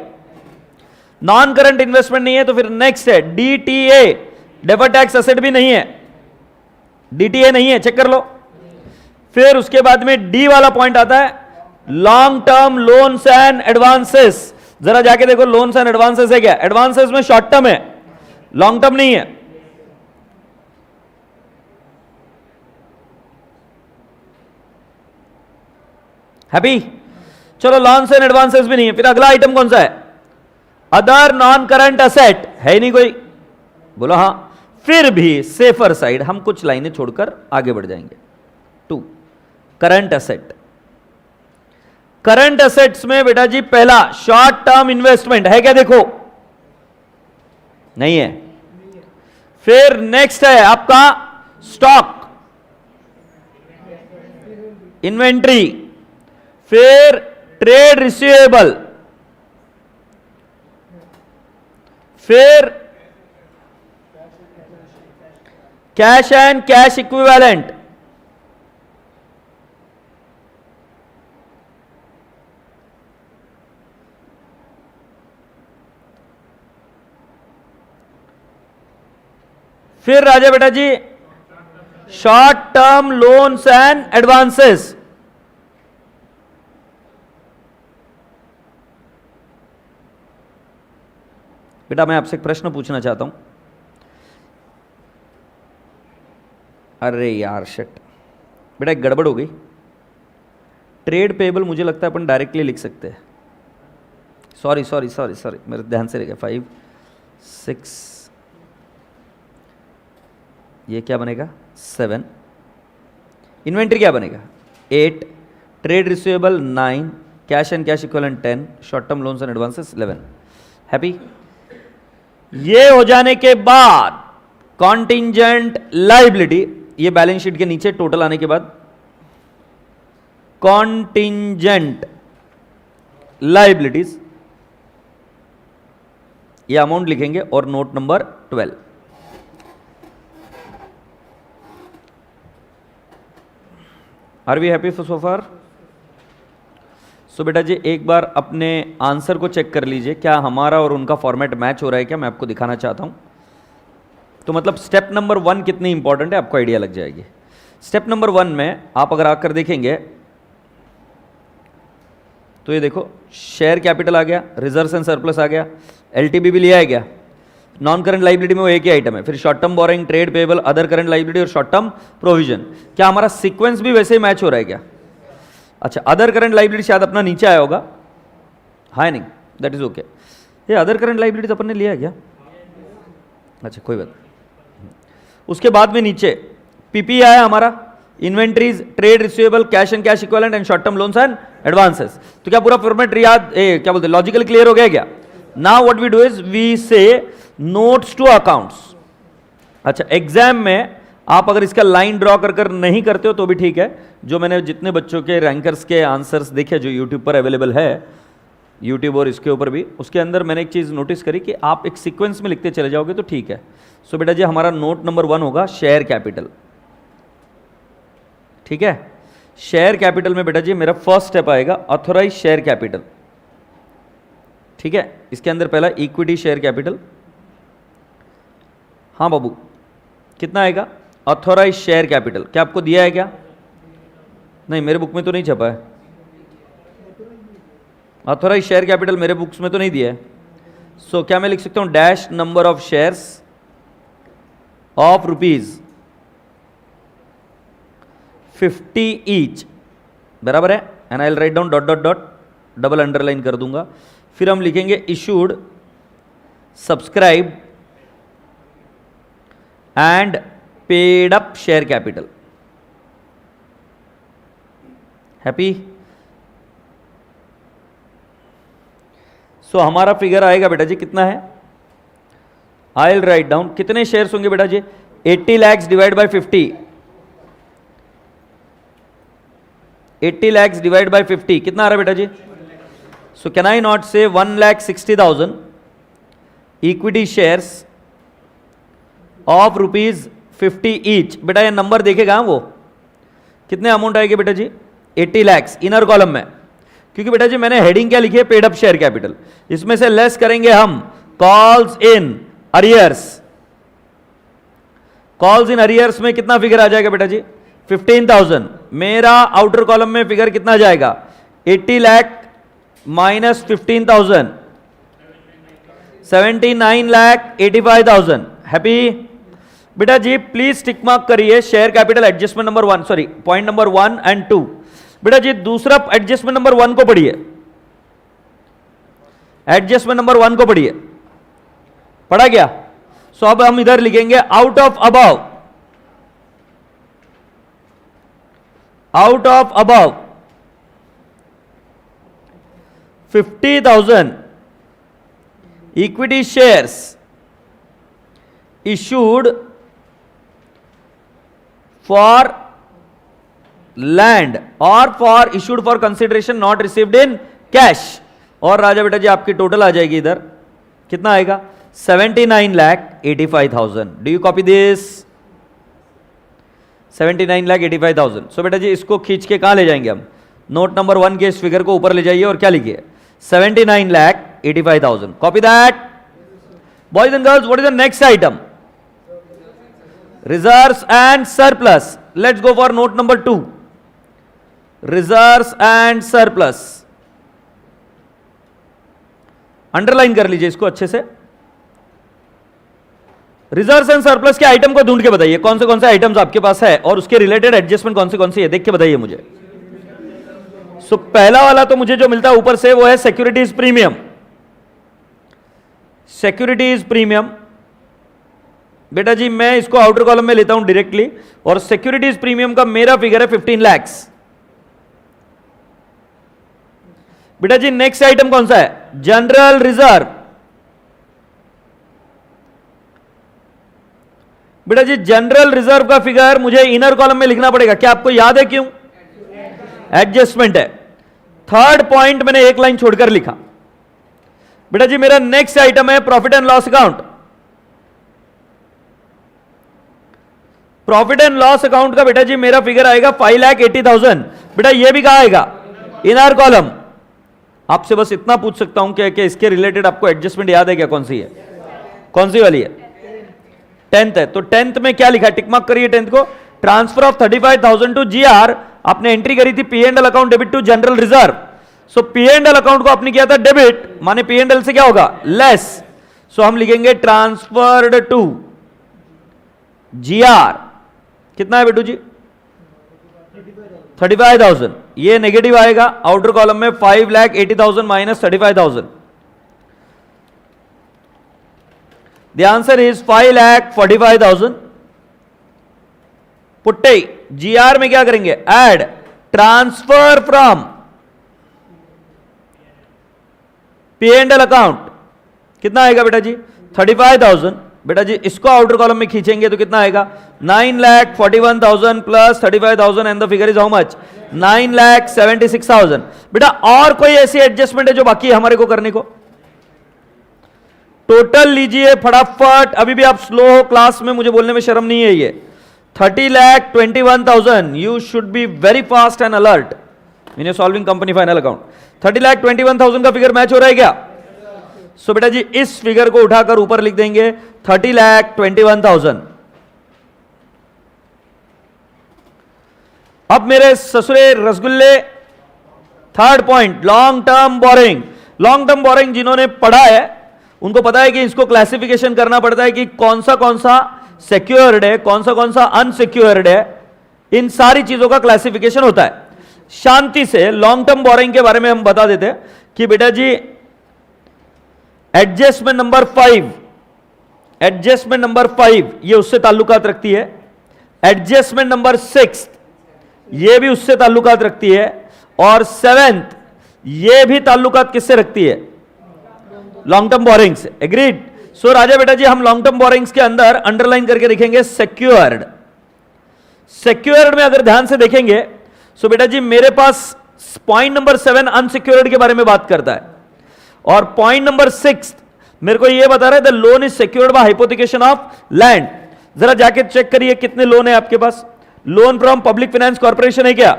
नॉन करंट इन्वेस्टमेंट नहीं है तो फिर नेक्स्ट है डीटीए, डेफर्ड टैक्स एसेट भी नहीं है, डीटीए नहीं है, चेक कर लो। फिर उसके बाद में डी वाला पॉइंट आता है long term loans and advances. जरा जाके देखो लोन्स एंड एडवांसेस है क्या? एडवांसेस में शॉर्ट टर्म है, लॉन्ग टर्म नहीं है। हैप्पी? चलो लोन्स एंड एडवांसेस भी नहीं है, फिर अगला आइटम कौन सा है? अदर नॉन करंट असेट है ही नहीं कोई, बोलो हां। फिर भी सेफर साइड हम कुछ लाइनें छोड़कर आगे बढ़ जाएंगे। 2 करंट असेट। करंट असेट्स में बेटा जी पहला शॉर्ट टर्म इन्वेस्टमेंट है क्या? देखो नहीं है। फिर नेक्स्ट है आपका स्टॉक, इन्वेंट्री, फिर ट्रेड रिसीवेबल, फिर कैश एंड कैश इक्विवेलेंट, फिर राजा बेटा जी short term loans and advances. बेटा मैं आपसे एक प्रश्न पूछना चाहता हूं। अरे यार शिट, बेटा एक गड़बड़ हो गई। ट्रेड पेबल मुझे लगता है अपन डायरेक्टली लिख सकते हैं। सॉरी सॉरी सॉरी सॉरी, मेरे ध्यान से रह गया। 5 6, ये क्या बनेगा? 7। इन्वेंट्री क्या बनेगा? 8। Trade receivable 9, cash and cash equivalent 10, short term loans and advances 11। Happy? ये हो जाने के बाद कॉन्टिंजेंट लायबिलिटी, ये बैलेंस शीट के नीचे टोटल आने के बाद कॉन्टिंजेंट लायबिलिटीज, ये अमाउंट लिखेंगे और note number 12। Are we happy so far? So बेटा जी एक बार अपने आंसर को चेक कर लीजिए, क्या हमारा और उनका फॉर्मेट मैच हो रहा है क्या? मैं आपको दिखाना चाहता हूं। तो मतलब स्टेप नंबर 1 कितनी इंपॉर्टेंट है आपको आइडिया लग जाएगी। स्टेप नंबर 1 में आप अगर आकर देखेंगे तो ये देखो शेयर कैपिटल आ गया, रिजर्व्स एंड सरप्लस आ गया, एलटीबी भी लिया है क्या? नॉन करंट लायबिलिटी में वो एक ही आइटम है। फिर short term boring, trade payable, other current liability और शॉर्ट टर्म प्रोविजन। क्या हमारा सीक्वेंस भी वैसे ही मैच हो रहा है क्या? अच्छा, अदर करंट लायबिलिटी शायद अपना नीचे आया होगा, हाँ नहीं, दैट इज ओके। ये अदर करंट लायबिलिटी अपन ने लिया है क्या? अच्छा कोई बात। उसके बाद में नीचे पीपी आया हमारा, inventories, trade receivable, cash and cash equivalent and short term loans and advances. तो क्या पूरा फॉर्मेट याद क्या बोलते हैं लॉजिकल क्लियर हो गया क्या? Now what we do is we say notes to accounts. अच्छा एग्जाम में आप अगर इसका लाइन ड्रॉ कर नहीं करते हो तो भी ठीक है। जो मैंने जितने बच्चों के रैंकर्स के आंसर्स देखे जो यूट्यूब पर अवेलेबल है, यूट्यूब और इसके ऊपर भी, उसके अंदर मैंने एक चीज़ नोटिस करी कि आप एक सीक्वेंस में लिखते चले जाओगे तो ठीक है। सो बेटा जी हमारा नोट नंबर 1 होगा शेयर कैपिटल। ठीक है, शेयर कैपिटल में बेटा जी मेरा फर्स्ट स्टेप आएगा ऑथोराइज शेयर कैपिटल। ठीक है, इसके अंदर पहला इक्विटी शेयर कैपिटल। हाँ बाबू कितना आएगा? ऑथोराइज शेयर कैपिटल क्या आपको दिया है क्या? नहीं, मेरे बुक में तो नहीं छपा है। ऑथोराइज शेयर कैपिटल मेरे बुक्स में तो नहीं दिया है। सो क्या मैं लिख सकता हूं dash number of shares of rupees 50 each बराबर है, and I will write down dot dot dot, double underline कर दूंगा। फिर हम लिखेंगे issued, subscribe and paid up share capital. Happy? So हमारा फिगर आएगा बेटा जी कितना है? I will write down. कितने शेयर्स होंगे बेटा जी? 80 lakhs divide by 50। 80 lakhs divide by 50 कितना आ रहा है बेटा जी? सो कैन आई नॉट से 1,60,000 इक्विटी शेयर्स ऑफ ₹50 ईच? बेटा ये नंबर देखेगा वो कितने अमाउंट आएगी बेटा जी? 80 lakhs इनर कॉलम में, क्योंकि बेटा जी मैंने हेडिंग क्या लिखी है? Paid up share capital. इसमें से लेस करेंगे हम calls in arrears. Calls in arrears में कितना फिगर आ जाएगा बेटा जी? 15,000। मेरा आउटर कॉलम में फिगर कितना जाएगा? 80 लाख माइनस 15,000, 79,85,000। हैप्पी? बेटा जी प्लीज टिक मार्क करिए share capital adjustment number 1, sorry point number 1 and 2। बेटा जी दूसरा एडजस्टमेंट नंबर 1 को पढ़िए। एडजस्टमेंट नंबर 1 को पढ़िए। पढ़ा गया? सो अब हम इधर लिखेंगे out of above, out of above 50,000 equity shares issued for land or for issued for consideration not received in cash। और राजा बेटा जी आपकी टोटल आ जाएगी इधर कितना आएगा? 79,85,000। Do you copy this? 79,85,000। सो बेटा जी इसको खींच के कहां ले जाएंगे हम? नोट नंबर 1 के इस फिगर को ऊपर ले जाइए और क्या लिखिए? 79,85,000। Copy that. Boys and girls, what is the next item? Reserves and surplus. Let's go for note number 2. Reserves and surplus. Underline कर लीजिए इसको अच्छे से। रिजर्व्स एंड सरप्लस के आइटम को ढूंढ के बताइए कौन से आइटम्स आपके पास है और उसके रिलेटेड एडजस्टमेंट कौन सी है, देख के बताइए मुझे। सो पहला वाला तो मुझे जो मिलता है ऊपर से वो है सिक्योरिटीज प्रीमियम। सिक्योरिटीज प्रीमियम बेटा जी मैं इसको आउटर कॉलम में लेता हूं डायरेक्टली, और सिक्योरिटीज प्रीमियम का मेरा फिगर है 15 lakhs। बेटा जी नेक्स्ट आइटम कौन सा है? General reserve. बेटा जी जनरल रिजर्व का फिगर मुझे इनर कॉलम में लिखना पड़ेगा, क्या आपको याद है क्यों? एडजस्टमेंट है। थर्ड पॉइंट मैंने एक लाइन छोड़कर लिखा। बेटा जी मेरा नेक्स्ट आइटम है profit and loss account. Profit and loss account का बेटा जी मेरा फिगर आएगा 5,80,000। बेटा ये भी कहां आएगा? Inner column. आपसे बस इतना पूछ सकता हूं कि इसके रिलेटेड आपको एडजस्टमेंट याद है क्या? कौन सी है? कौन सी वाली है? 10th है। तो 10th में क्या लिखा है? टिक मार्क करिए 10th को। Transfer of 35,000 to GR. आपने एंट्री करी थी P and L account debit to general reserve. So P and L account को आपने किया था डेबिट, माने पी एंड एल से क्या होगा? लेस। सो हम लिखेंगे ट्रांसफर्ड टू जीआर। कितना है बेटू जी? 35,000। ये नेगेटिव आएगा आउटर कॉलम में। 5,80,000 माइनस 35,000। The answer is 5,45,000। पुट्टे जीआर में क्या करेंगे? Add transfer from P and L account. कितना आएगा बेटा जी? 35,000। बेटा जी इसको आउटर कॉलम में खींचेंगे तो कितना आएगा? 9,41,000 plus 35,000 and the figure is how much? 9,76,000। बेटा और कोई ऐसी एडजस्टमेंट है जो बाकी है हमारे को करने को? टोटल लीजिए फटाफट। अभी भी आप स्लो हो क्लास में, मुझे बोलने में शर्म नहीं है। ये 30,21,000। You should be very fast and alert in your solving company final account. 30,21,000 का फिगर मैच हो रहा है क्या? सो बेटा जी इस फिगर को उठाकर ऊपर लिख देंगे 30,21,000। अब मेरे ससुरे रसगुल्ले, third point long term boring. Long term boring जिन्होंने पढ़ा है उनको पता है कि इसको क्लासिफिकेशन करना पड़ता है कि कौन सा सिक्योर्ड है, कौन सा अनसिक्योर्ड है। इन सारी चीजों का क्लासिफिकेशन होता है। शांति से लॉन्ग टर्म बोरिंग के बारे में हम बता देते हैं कि बेटा जी एडजस्टमेंट नंबर 5, एडजस्टमेंट नंबर 5 ये उससे ताल्लुकात रखती है। एडजस्टमेंट नंबर 6 ये भी उससे ताल्लुकात रखती है। और सेवेंथ ये भी ताल्लुकात किससे रखती है? लॉन्ग टर्म बोरिंग से। एग्रीड? सो राजा बेटा जी हम लॉन्ग टर्म बोरिंग्स के अंदर अंडरलाइन करके देखेंगे सिक्योर्ड। सिक्योर्ड में अगर ध्यान से देखेंगे सो बेटा जी मेरे पास पॉइंट नंबर 7 अनसिक्योर्ड के बारे में बात करता है, और पॉइंट नंबर 6 मेरे को यह बता रहा है the loan is secured by hypothecation of land. जरा जाके चेक करिए कितने लोन है आपके पास। Loan from public finance corporation है क्या,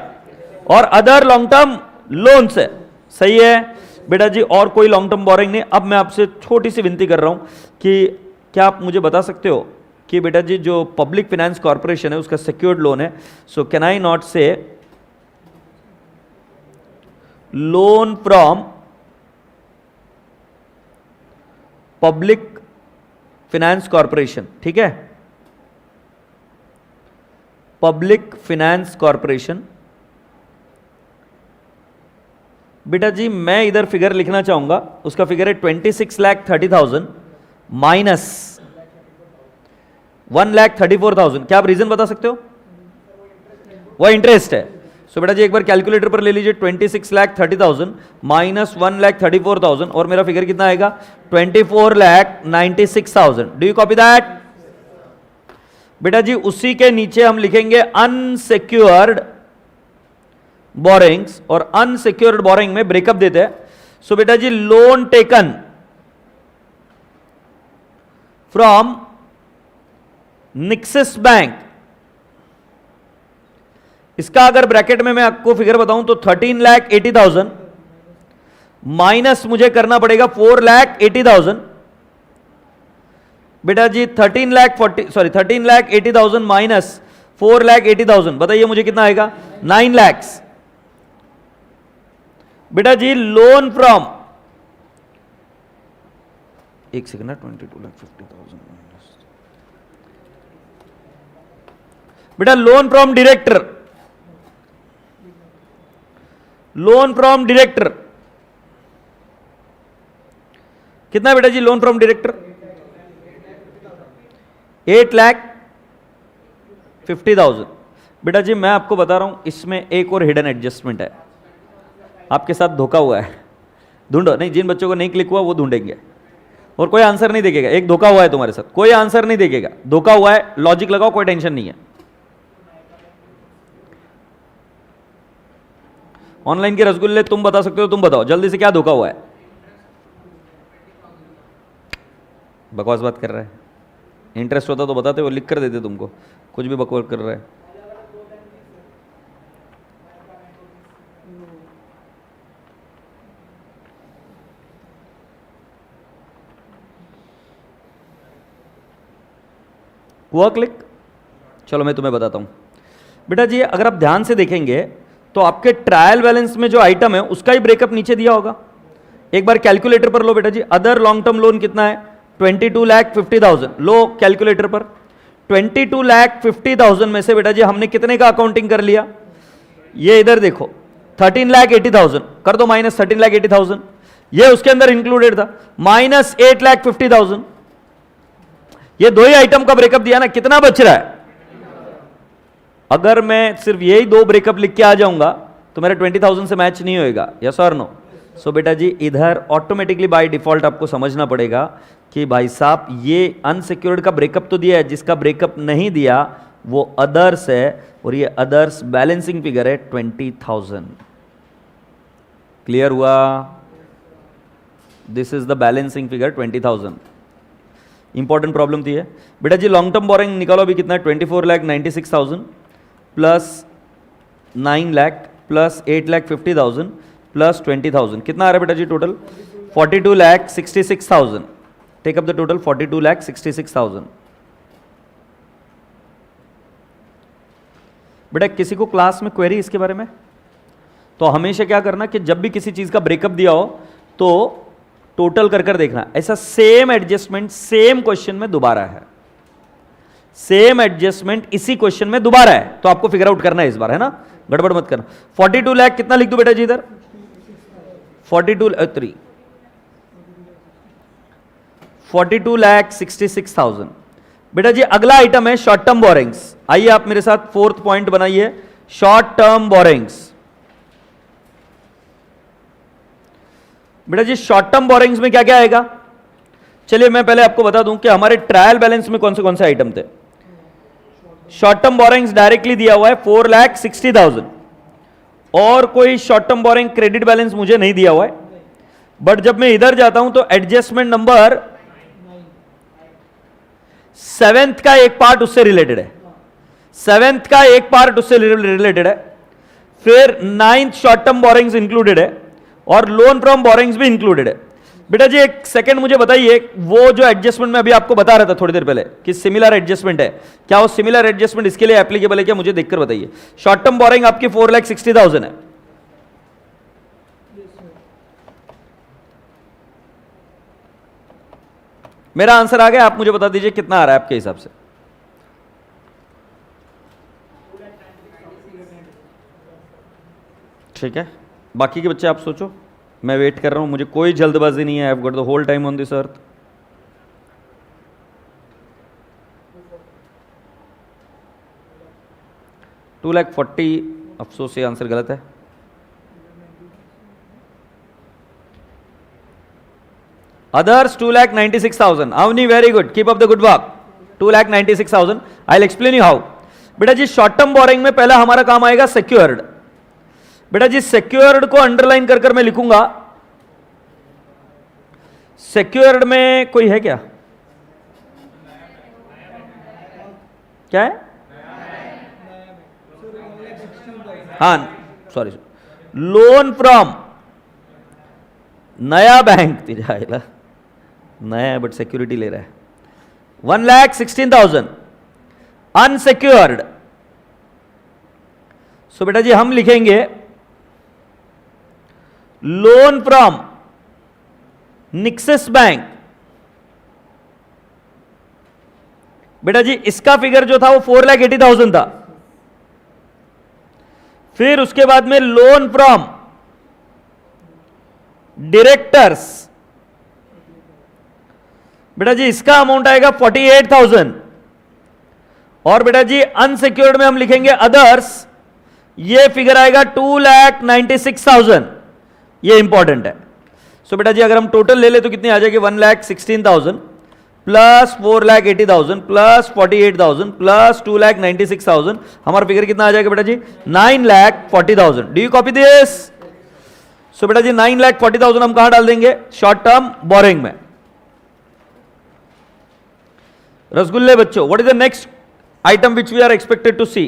और अदर लॉन्ग टर्म लोन है। सही है बेटा जी, और कोई लॉन्ग टर्म बोरिंग नहीं। अब मैं आपसे छोटी सी विनती कर रहा हूं कि क्या आप मुझे बता सकते हो कि बेटा जी जो पब्लिक फाइनेंस कॉर्पोरेशन है उसका सिक्योर्ड लोन है, सो कैन आई नॉट से loan from public finance corporation? ठीक है, पब्लिक फाइनेंस कॉर्पोरेशन। बेटा जी मैं इधर फिगर लिखना चाहूंगा, उसका फिगर है 26,30,000 माइनस 1,34,000। क्या आप रीजन बता सकते हो? वो इंटरेस्ट है। सो बेटा जी एक बार कैलकुलेटर पर ले लीजिए 26,30,000 माइनस 1,34,000 और मेरा फिगर कितना आएगा? 24,96,000। Do you copy that? बेटा जी उसी के नीचे हम लिखेंगे अनसिक्योर्ड बोरिंग्स, और अनसिक्योर्ड बोरिंग में ब्रेकअप देते हैं। सो बेटा जी लोन टेकन फ्रॉम निक्सिस बैंक, इसका अगर ब्रैकेट में मैं आपको फिगर बताऊं तो 13,80,000 माइनस मुझे करना पड़ेगा 4,80,000। बेटा जी 13,80,000 माइनस 4,80,000, बताइए मुझे कितना आएगा? 9 लाख। बेटा जी लोन फ्रॉम, एक सेकंड ना, 22,50,000 माइनस, बेटा loan from director, loan from director कितना बेटा जी? Loan from director 8,50,000। बेटा जी मैं आपको बता रहा हूं इसमें एक और हिडन एडजस्टमेंट है, आपके साथ धोखा हुआ है। ढूंढो, नहीं जिन बच्चों को नहीं क्लिक हुआ वो ढूंढेंगे, और कोई आंसर नहीं देखेगा। एक धोखा हुआ है तुम्हारे साथ, कोई आंसर नहीं देखेगा, धोखा हुआ है। लॉजिक लगाओ, कोई टेंशन नहीं है। ऑनलाइन के रसगुल्ले तुम बता सकते हो, तुम बताओ जल्दी से क्या धोखा हुआ है? बकवास बात कर रहा है। इंटरेस्ट होता तो बताते, वो लिख कर देते तुमको, कुछ भी बकवास कर रहा है। हुआ क्लिक? चलो मैं तुम्हें बताता हूं बेटा जी, अगर आप ध्यान से देखेंगे तो आपके ट्रायल बैलेंस में जो आइटम है उसका ही ब्रेकअप नीचे दिया होगा। एक बार कैलकुलेटर पर लो बेटा जी, अदर लॉन्ग टर्म लोन कितना है? 22,50,000। लो कैलकुलेटर पर, 22,50,000 में से बेटा जी हमने कितने का अकाउंटिंग कर लिया? ये इधर देखो 13,80,000 कर दो, माइनस 13,80,000, ये उसके अंदर इंक्लूडेड था, माइनस 8,50,000। ये दो ही आइटम का ब्रेकअप दिया ना, कितना बच रहा है? अगर मैं सिर्फ यही दो ब्रेकअप लिख के आ जाऊंगा तो मेरा 20,000 से मैच नहीं होएगा। यस और नो? सो बेटा जी इधर ऑटोमेटिकली बाय डिफॉल्ट आपको समझना पड़ेगा कि भाई साहब ये अनसिक्योर्ड का ब्रेकअप तो दिया है, जिसका ब्रेकअप नहीं दिया वो अदर्स है, और ये अदर्स बैलेंसिंग फिगर है 20,000। क्लियर हुआ? This is the balancing figure 20,000। Important problem थी है बेटा जी। लॉन्ग टर्म बोरिंग निकालो अभी कितना है? 24,96,000 प्लस 9 लाख प्लस 8,50,000 प्लस 20,000, कितना आ रहा है बेटा जी total? 42,66,000। Take up the total 42,66,000। बेटा किसी को क्लास में क्वेरी इसके बारे में, तो हमेशा क्या करना कि जब भी किसी चीज का ब्रेकअप दिया हो तो टोटल कर कर देखना। ऐसा सेम एडजस्टमेंट सेम क्वेश्चन में दोबारा है, सेम एडजस्टमेंट इसी क्वेश्चन में दोबारा है, तो आपको फिगर आउट करना है इस बार, है ना? गड़बड़ मत करना। 42 लाख कितना लिख दो बेटा जी इधर? 42,66,000। बेटा जी अगला आइटम है शॉर्ट टर्म बोरिंग्स। आइए आप मेरे साथ फोर्थ पॉइंट बनाइए, शॉर्ट टर्म बोरिंग्स। बेटा जी शॉर्ट टर्म बोरिंग्स में क्या क्या आएगा? चलिए मैं पहले आपको बता दूं कि हमारे ट्रायल बैलेंस में कौन से आइटम थे। शॉर्ट टर्म बोरिंग्स डायरेक्टली दिया हुआ है 4,60,000 और कोई short term boring credit balance मुझे नहीं दिया हुआ है। बट जब मैं इधर जाता हूं तो एडजस्टमेंट नंबर 7th का एक पार्ट उससे रिलेटेड है, 7th का एक पार्ट उससे रिलेटेड है, फिर 9th short term borrowings included है और लोन फ्रॉम बोरिंग्स भी इंक्लूडेड है। बेटा जी एक सेकंड मुझे बताइए, वो जो एडजस्टमेंट मैं अभी आपको बता रहा था थोड़ी देर पहले कि सिमिलर एडजस्टमेंट है, क्या वो सिमिलर एडजस्टमेंट इसके लिए एप्लीकेबल है क्या? मुझे देखकर बताइए। शॉर्ट टर्म बोरिंग आपकी 4,60,000 है, मेरा आंसर आ गया, आप मुझे बता दीजिए कितना आ रहा है आपके हिसाब से। ठीक है, बाकी के बच्चे आप सोचो, मैं वेट कर रहा हूं, मुझे कोई जल्दबाजी नहीं है। I have got the whole time on this earth. $2,40,000, अफसोस से आंसर गलत है। Others 2,96,000. Avni, very good. Keep up the good work. 2,96,000. I'll explain you how. बेटा जी शॉर्ट टर्म बोरिंग में पहला हमारा काम आएगा सिक्योर्ड। बेटा जी सिक्योर्ड को अंडरलाइन कर कर मैं लिखूंगा। सिक्योर्ड में कोई है क्या? क्या है? हाँ सॉरी, लोन फ्रॉम नया बैंक, तिजाइला नया है बट सिक्योरिटी ले रहा है, 1,16,000 अनसिक्योर्ड। सो बेटा जी हम लिखेंगे लोन फ्रॉम निक्सिस बैंक। बेटा जी इसका फिगर जो था वो 4,80,000 था। फिर उसके बाद में लोन फ्रॉम डायरेक्टर्स, बेटा जी इसका अमाउंट आएगा 48,000। और बेटा जी अनसिक्योर्ड में हम लिखेंगे अदर्स, ये फिगर आएगा 2,96,000। ये इंपॉर्टेंट है। सो बेटा जी अगर हम टोटल ले ले तो कितनी आ जाएगी? 1,16,000 प्लस 4,80,000 प्लस 48,000 प्लस 2,96,000, हमारा फिगर कितना आ जाएगा बेटा जी? 9,40,000। Do you copy this? So बेटा जी 9,40,000 हम कहां डाल देंगे? शॉर्ट टर्म बोरिंग में। रसगुल्ले बच्चों, what is the next item which we are expected to see?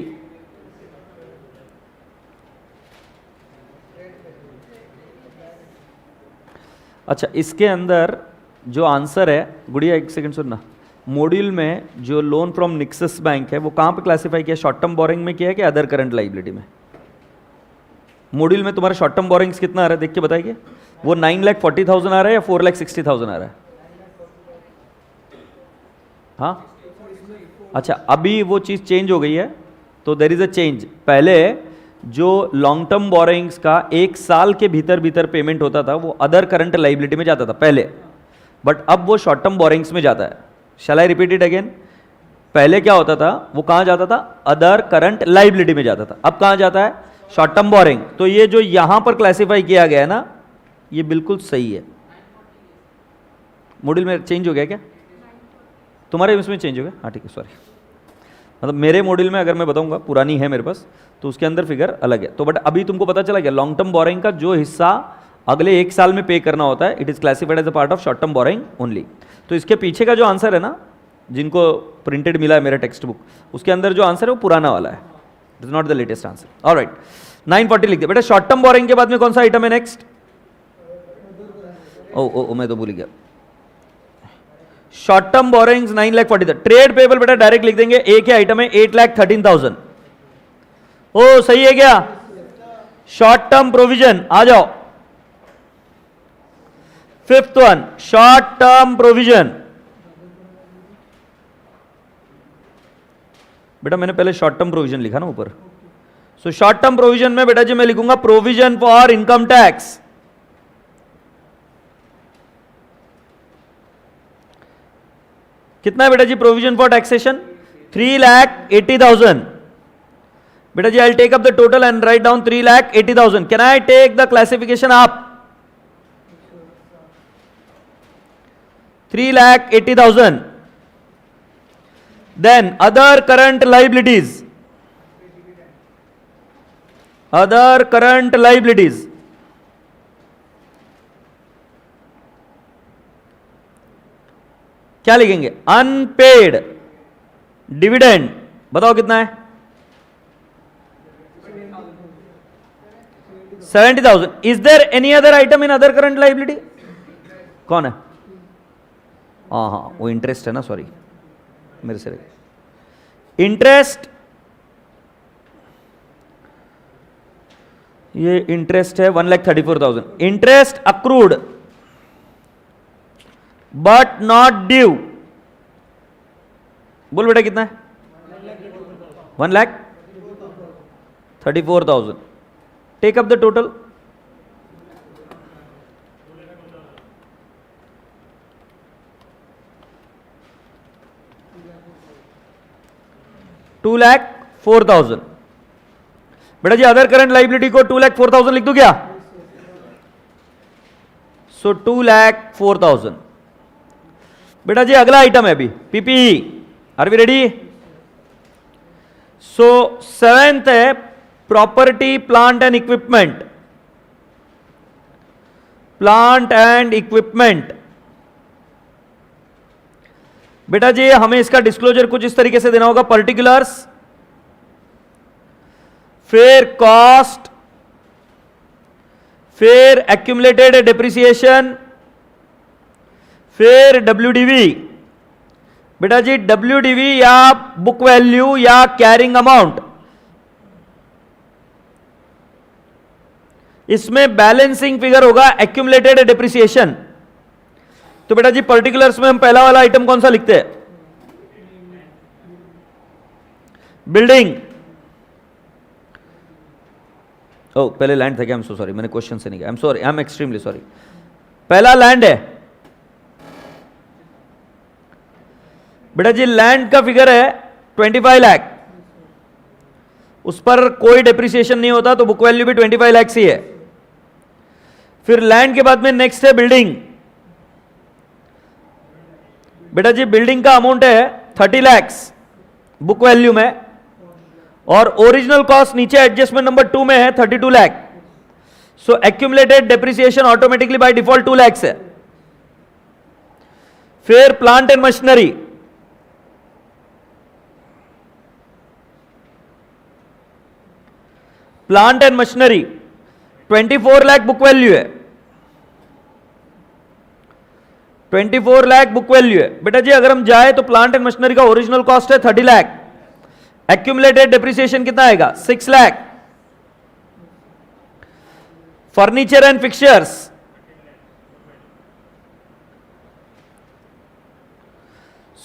अच्छा, इसके अंदर जो आंसर है, गुड़िया एक सेकंड सुनना, मॉड्यूल में जो लोन फ्रॉम निक्सिस बैंक है वो कहां पे क्लासिफाई किया? शॉर्ट टर्म बोरिंग में किया है कि अदर करंट लाइबिलिटी में? मॉड्यूल में तुम्हारा शॉर्ट टर्म बोरिंग्स कितना आ रहा है देख के बताइए। वो 9,40,000 आ रहा है या 4,60,000 आ रहा है? हाँ अच्छा, अभी वो चीज़ चेंज हो गई है, तो देयर इज अ चेंज। पहले जो लॉन्ग टर्म बोरिंग्स का 1 साल के भीतर भीतर पेमेंट होता था वो अदर करंट लाइबिलिटी में जाता था पहले, बट अब वो शॉर्ट टर्म बोरिंग्स में जाता है। शैल आई रिपीट इट अगेन? पहले क्या होता था, वो कहां जाता था? अदर करंट लाइबिलिटी में जाता था। अब कहां जाता है? Short term boring. तो ये जो यहां पर क्लासिफाई किया गया है ना, ये बिल्कुल सही है। मॉड्यूल में चेंज हो गया क्या? तुम्हारे इसमें चेंज हो गया? हाँ ठीक है, सॉरी। मतलब मेरे मॉड्यूल में अगर मैं बताऊंगा, पुरानी है मेरे पास, तो उसके अंदर फिगर अलग है। तो बट अभी तुमको पता चला गया, लॉन्ग टर्म बोरिंग का जो हिस्सा अगले 1 साल में पे करना होता है, it is classified as a part of short term borrowing only. तो इसके पीछे का जो आंसर है ना, जिनको प्रिंटेड मिला है मेरा टेक्स्ट बुक, उसके अंदर जो आंसर है वो पुराना वाला है, it is not the latest answer. Alright, 940 लिख दिया बेटा। शॉर्ट टर्म बोरिंग के बाद में कौन सा आइटम है नेक्स्ट? ओ मैं तो भूल गया। Short term borrowings 9,40,000। Trade payable बेटा डायरेक्ट लिख देंगे, एक ही आइटम है 8,13,000। ओ सही है क्या? शॉर्ट टर्म प्रोविजन आ जाओ, 5th one, short term provision. बेटा मैंने पहले शॉर्ट टर्म प्रोविजन लिखा ना ऊपर, सो शॉर्ट टर्म प्रोविजन में बेटा जी मैं लिखूंगा प्रोविजन फॉर इनकम टैक्स। कितना है बेटा जी प्रोविजन फॉर टैक्सेशन? 3,80,000। बेटा जी I take up the total and write down 3,80,000। Can I take the classification up? 3,80,000. Then other current liabilities. Other current liabilities. क्या लिखेंगे? अनपेड डिविडेंड, बताओ कितना है? 70,000. Is there any other item in other current liability? कौन है? हाँ, वो interest है ना, सॉरी मेरे से इंटरेस्ट, ये इंटरेस्ट है 1,34,000. Interest accrued but not due, बोल बेटा कितना है? 1,34,000. Take up the total. $2,04,000. बेटा जी अदर करंट लाइबिलिटी को 2,04,000 लिख दू क्या? सो 2,04,000. बेटा जी अगला आइटम है अभी PPE. Are we ready? So 7th है property plant and equipment. Plant and equipment. बेटा जी हमें इसका डिस्क्लोजर कुछ इस तरीके से देना होगा. पर्टिकुलर्स, फिर कॉस्ट, फिर एक्यूमुलेटेड डेप्रिसिएशन, फिर डब्ल्यूडीवी. बेटा जी डब्ल्यूडीवी या बुक वैल्यू या कैरिंग अमाउंट, इसमें बैलेंसिंग फिगर होगा एक्यूमुलेटेड डेप्रिसिएशन. तो बेटा जी पर्टिकुलर्स में हम पहला वाला आइटम कौन सा लिखते हैं? बिल्डिंग. ओ पहले लैंड था क्या? आई एम सो सॉरी, मैंने क्वेश्चन से नहीं किया. I am sorry, I am extremely sorry. पहला लैंड है. बेटा जी लैंड का फिगर है 25 लाख. उस पर कोई डेप्रिसिएशन नहीं होता तो बुक वैल्यू भी 25 लाख ही है. फिर लैंड के बाद में नेक्स्ट है बिल्डिंग. बेटा जी बिल्डिंग का अमाउंट है 30 लाख बुक वैल्यू में, और ओरिजिनल कॉस्ट नीचे एडजस्टमेंट नंबर 2 में है 32 lakh. So accumulated depreciation automatically by default 2 lakh है. फिर plant and machinery. Plant and machinery 24 lakh book value है. 24 लाख बुक वैल्यू है. बेटा जी अगर हम जाए तो प्लांट एंड मशीनरी का ओरिजिनल कॉस्ट है 30 लाख. एक्यूमुलेटेड डेप्रिसिएशन कितना आएगा? 6 lakh. Furniture and fixtures,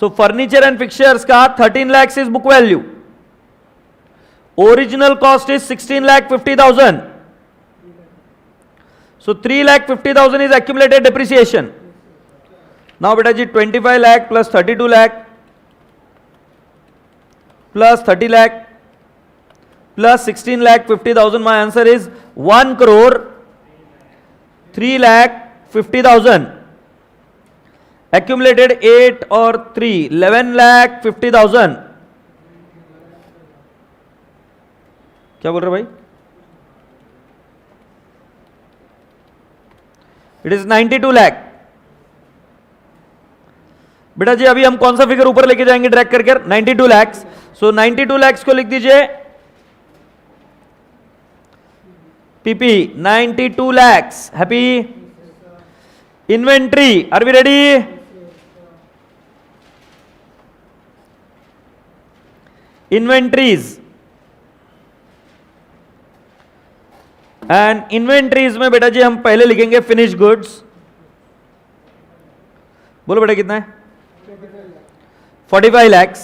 so furniture and fixtures का 13 lakh is book value. Original cost is 16,50,000. So 3,50,000 is accumulated depreciation. Now बेटा जी 25 lakh plus 32 lakh plus 30 lakh plus 16,50,000. My answer is 1,03,50,000. Accumulated 8 और 3 11,50,000. क्या बोल रहे भाई? It is 92 lakh. बेटा जी अभी हम कौन सा फिगर ऊपर लेके जाएंगे ड्रैग करके? 92 लाख. सो 92 लाख को लिख दीजिए PP 92 lakh. Happy. Inventory, are we ready? Inventories. And inventories में बेटा जी हम पहले लिखेंगे फिनिश गुड्स. बोलो बेटा कितना है? 45 लाख.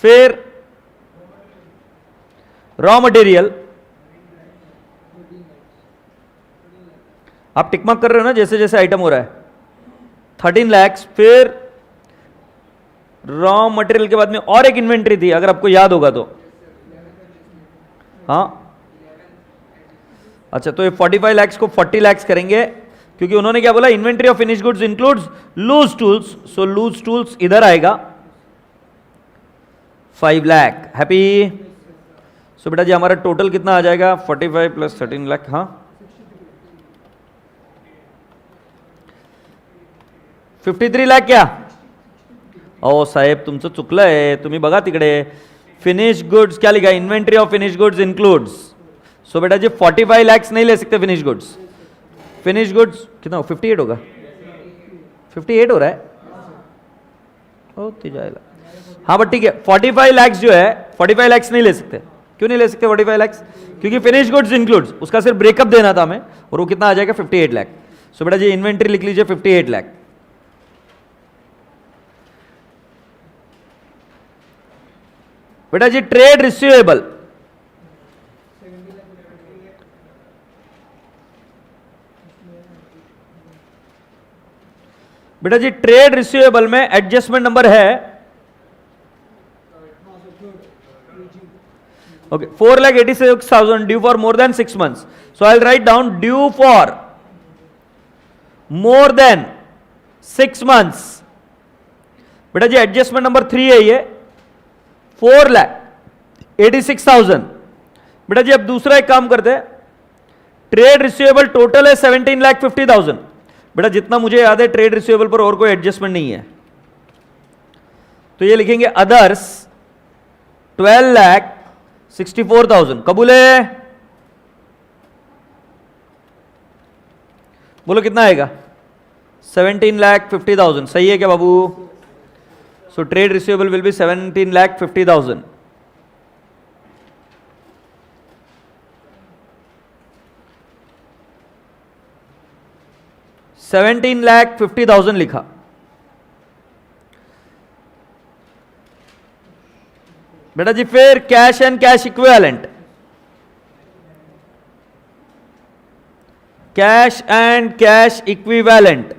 फिर रॉ मटेरियल, आप टिक मार्क कर रहे हो ना जैसे जैसे आइटम हो रहा है. 13 लाख. फिर रॉ मटेरियल के बाद में और एक इन्वेंट्री थी अगर आपको याद होगा तो. हाँ अच्छा, तो ये 45 लाख को 40 लाख करेंगे क्योंकि उन्होंने क्या बोला, inventory of finish goods includes loose tools, so loose tools इधर आएगा 5 लाख। हैप्पी? सो बेटा जी हमारा टोटल कितना आ जाएगा, 45 प्लस 13 लाख, हाँ 53 लाख क्या? ओ साहेब तुमचं चुकलंय, तुम्ही बघा तिकडे फिनिश गुड्स क्या लिखा, inventory of finish goods includes. So बेटा जी 45 लैक्स नहीं ले सकते फिनिश गुड्स। फिनिश गुड्स कितना, 58 होगा, 58 हो रहा है, ओके जाएगा, हाँ बट ठीक है 45 लैक्स जो है, 45 लैक्स नहीं ले सकते। क्यों नहीं ले सकते 45 लैक्स? क्योंकि फिनिश गुड्स इंक्लूड्स, उसका सिर्फ ब्रेकअप देना था हमें, और वो कितना आ जाएगा 58 लाख। सो बेटा जी इन्वेंट्री लिख लीजिए 58 लाख। बेटा जी ट्रेड रिसीवेबल, बेटा जी ट्रेड रिसीवेबल में एडजस्टमेंट नंबर है okay 4,86,000 due for more than 6 months। So I will write down due for more than 6 months। बेटा जी एडजस्टमेंट नंबर 3 है ये, 4,86,000। बेटा जी अब दूसरा एक काम करते हैं, ट्रेड रिसीवेबल टोटल है 17,50,000। बेटा जितना मुझे याद है ट्रेड रिसीवेबल पर और कोई एडजस्टमेंट नहीं है, तो ये लिखेंगे अदर्स 12,64,000। कबूल है? बोलो कितना आएगा, 17,50,000। सही है क्या बाबू? So trade receivable will be 17,50,000। $17,50,000 लिखा। बेटा जी फिर cash and cash equivalent, cash and cash equivalent.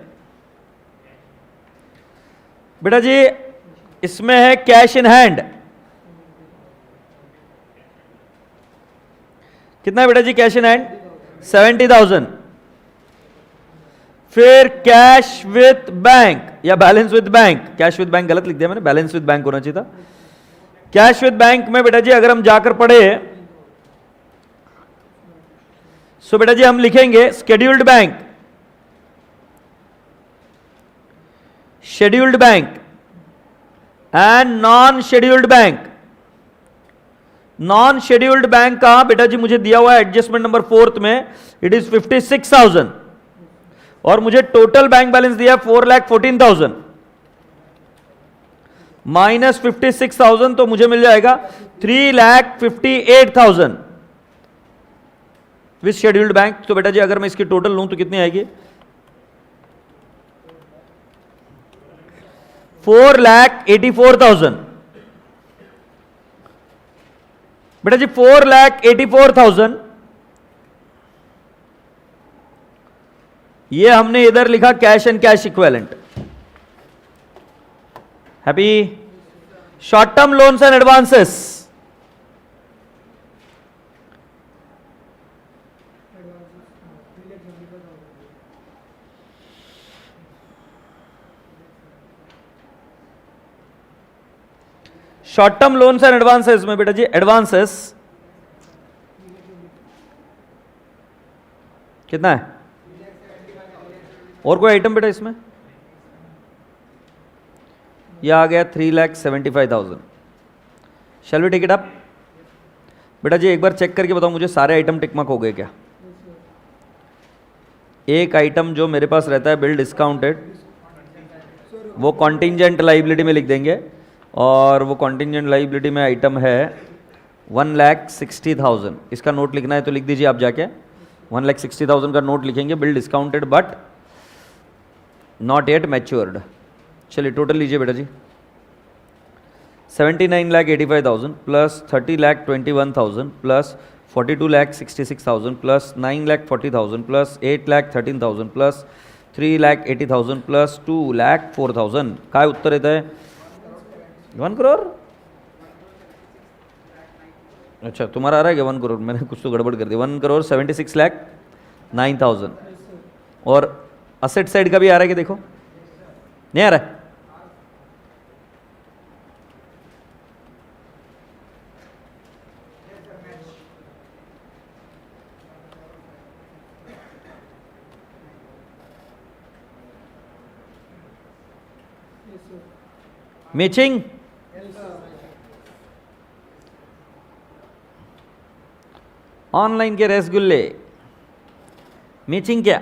बेटा जी इसमें है कैश इन हैंड, कितना है बेटा जी कैश इन हैंड, 70,000। फिर कैश विथ बैंक या balance with bank, cash with bank गलत लिख दिया मैंने, बैलेंस विथ बैंक होना चाहिए था। कैश विथ बैंक में बेटा जी अगर हम जाकर पढ़े, सो बेटा जी हम लिखेंगे scheduled bank, scheduled bank and non scheduled bank. Non scheduled bank का बेटा जी मुझे दिया हुआ है एडजस्टमेंट नंबर 4 में, इट इज 56,000, और मुझे टोटल बैंक बैलेंस दिया 4,14,000 माइनस 56,000, तो मुझे मिल जाएगा 3,58,000 विद शेड्यूल्ड बैंक। तो बेटा जी अगर मैं इसकी टोटल लूं तो कितनी आएगी, 4,84,000। बेटा जी 4,84,000 ये हमने इधर लिखा cash and cash equivalent. Happy? Short term loans and advances, short term loans and advances में बेटा जी एडवांसेस कितना है, और कोई आइटम बेटा इसमें, यह आ गया 3,75,000। Shall we take it up? बेटा जी एक बार चेक करके बताओ मुझे सारे आइटम टिकमार्क हो गए क्या? एक आइटम जो मेरे पास रहता है बिल डिस्काउंटेड, वो कॉन्टिंजेंट लाइबिलिटी में लिख देंगे, और वो कॉन्टिंजेंट लाइबिलिटी में आइटम है 1,60,000। इसका नोट लिखना है तो लिख दीजिए आप जाके, 1,60,000 का नोट लिखेंगे, bill discounted but not yet matured. चलिए टोटल लीजिए बेटा जी, 79,85,000 plus 30,21,000 plus 42,66,000 plus 9,40,000 plus 8,13,000 plus 3,80,000 plus 2,04,000। काय उत्तर येत आहे? 1 करोड़। अच्छा तुम्हारा आ रहा है क्या 1 करोड़? मैंने कुछ तो गड़बड़ कर दी। 1,76,09,000 और असेट साइड का भी आ रहा है कि देखो, नहीं आ रहा है? मैचिंग, ऑनलाइन के रसगुल्ले, मैचिंग क्या?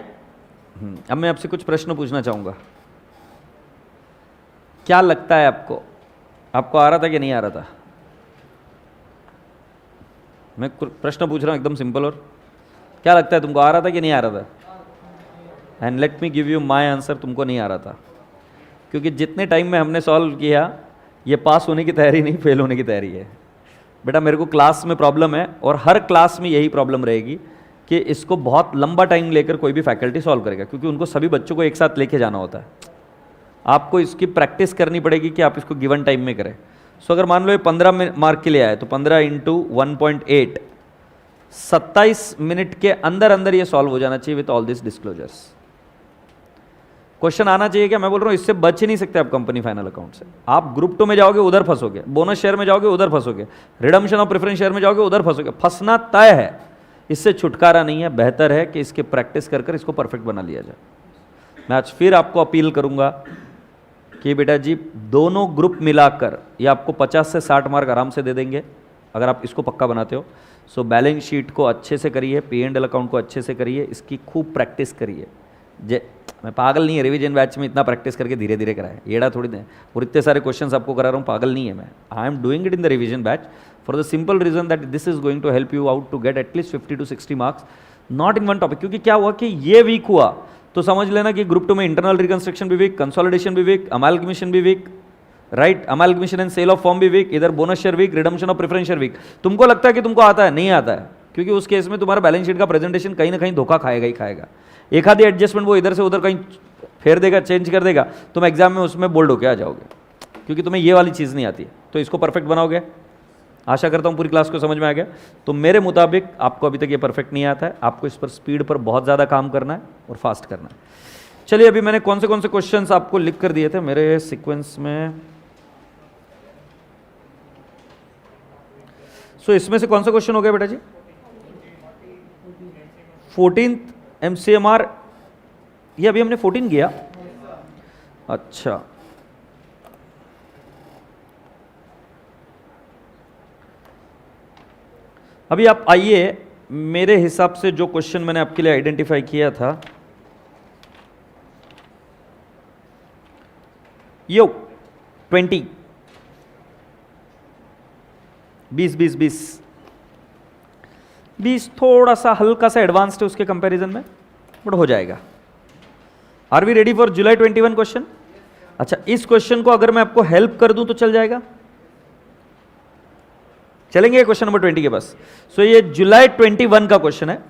अब मैं आपसे कुछ प्रश्न पूछना चाहूंगा। क्या लगता है आपको, आपको आ रहा था कि नहीं आ रहा था? मैं प्रश्न पूछ रहा हूं एकदम सिंपल, और क्या लगता है तुमको, आ रहा था कि नहीं आ रहा था? And let me give you my answer, तुमको नहीं आ रहा था, क्योंकि जितने टाइम में हमने सॉल्व किया, ये पास होने की तैयारी नहीं, फेल होने की तैयारी है। बेटा मेरे को क्लास में प्रॉब्लम है, और हर क्लास में यही प्रॉब्लम रहेगी कि इसको बहुत लंबा टाइम लेकर कोई भी फैकल्टी सॉल्व करेगा, क्योंकि उनको सभी बच्चों को एक साथ लेके जाना होता है। आपको इसकी प्रैक्टिस करनी पड़ेगी कि आप इसको गिवन टाइम में करें। सो अगर मान लो ये 15 मार्क के लिए आए, तो 15 इंटू 1.8, 27 मिनट के अंदर अंदर ये सॉल्व हो जाना चाहिए with all this disclosures. Question आना चाहिए क्या? मैं बोल रहा हूँ इससे बच ही नहीं सकते आप कंपनी फाइनल अकाउंट से। आप ग्रुप 2 में जाओगे उधर फंसोगे, बोनस शेयर में जाओगे उधर फंसोगे, रिडम्पशन और प्रेफरेंस शेयर में जाओगे उधर फंसोगे, फंसना तय है, इससे छुटकारा नहीं है। बेहतर है कि इसके प्रैक्टिस कर इसको परफेक्ट बना लिया जाए। मैं आज फिर आपको अपील करूंगा कि बेटा जी दोनों ग्रुप मिलाकर ये आपको 50 से 60 मार्क आराम से दे देंगे अगर आप इसको पक्का बनाते हो। सो बैलेंस शीट को अच्छे से करिए, P&L अकाउंट को अच्छे से करिए, इसकी खूब प्रैक्टिस करिए। मैं पागल नहीं है, रिवीजन बैच में इतना प्रैक्टिस करके धीरे धीरे कराए, येड़ा थोड़ी नहीं, और इतने सारे क्वेश्चंस आपको करा रहा हूँ, पागल नहीं है मैं। I am doing it in the revision batch for the simple reason that this is going to help you out to get at least 50 to 60 marks, not in one topic. क्योंकि क्या हुआ कि ये वीक हुआ तो समझ लेना कि ग्रुप 2 में इंटरनल रिकंस्ट्रक्शन भी वीक, कंसोलिडेशन भी वीक, अमालगमेशन भी weak, right, amalgamation and sale of form भी वीक, इधर बोनस शेयर वीक, रिडम्पशन और प्रेफरेंस शेयर वीक। तुमको लगता है कि तुमको आता है, नहीं आता है, क्योंकि उस केस में तुम्हारा बैलेंस शीट का प्रेजेंटेशन कहीं ना कहीं धोखा खाएगा ही खाएगा। एक आधी एडजस्टमेंट वो इधर से उधर कहीं फेर देगा, चेंज कर देगा, तुम एग्जाम में उसमें बोल्ड होके आ जाओगे, क्योंकि तुम्हें ये वाली चीज़ नहीं आती है। तो इसको परफेक्ट बनाओगे, आशा करता हूँ पूरी क्लास को समझ में आ गया। तो मेरे मुताबिक आपको अभी तक ये परफेक्ट नहीं आता है, आपको इस पर स्पीड पर बहुत ज़्यादा काम करना है और फास्ट करना है। चलिए अभी मैंने कौन से क्वेश्चंस आपको लिख कर दिए थे मेरे सीक्वेंस में, सो इसमें से कौन सा क्वेश्चन हो गया बेटा जी? 14th MCMR, ये अभी हमने 14 किया। अच्छा, अभी आप आइए, मेरे हिसाब से जो क्वेश्चन मैंने आपके लिए आइडेंटिफाई किया था, यो 20 20 थोड़ा सा हल्का सा एडवांस्ड है उसके कंपैरिजन में, बट हो जाएगा। Are we ready for July 21 question? अच्छा, इस क्वेश्चन को अगर मैं आपको हेल्प कर दूं तो चल जाएगा? चलेंगे क्वेश्चन नंबर 20 के पास। सो ये जुलाई 21 का क्वेश्चन है।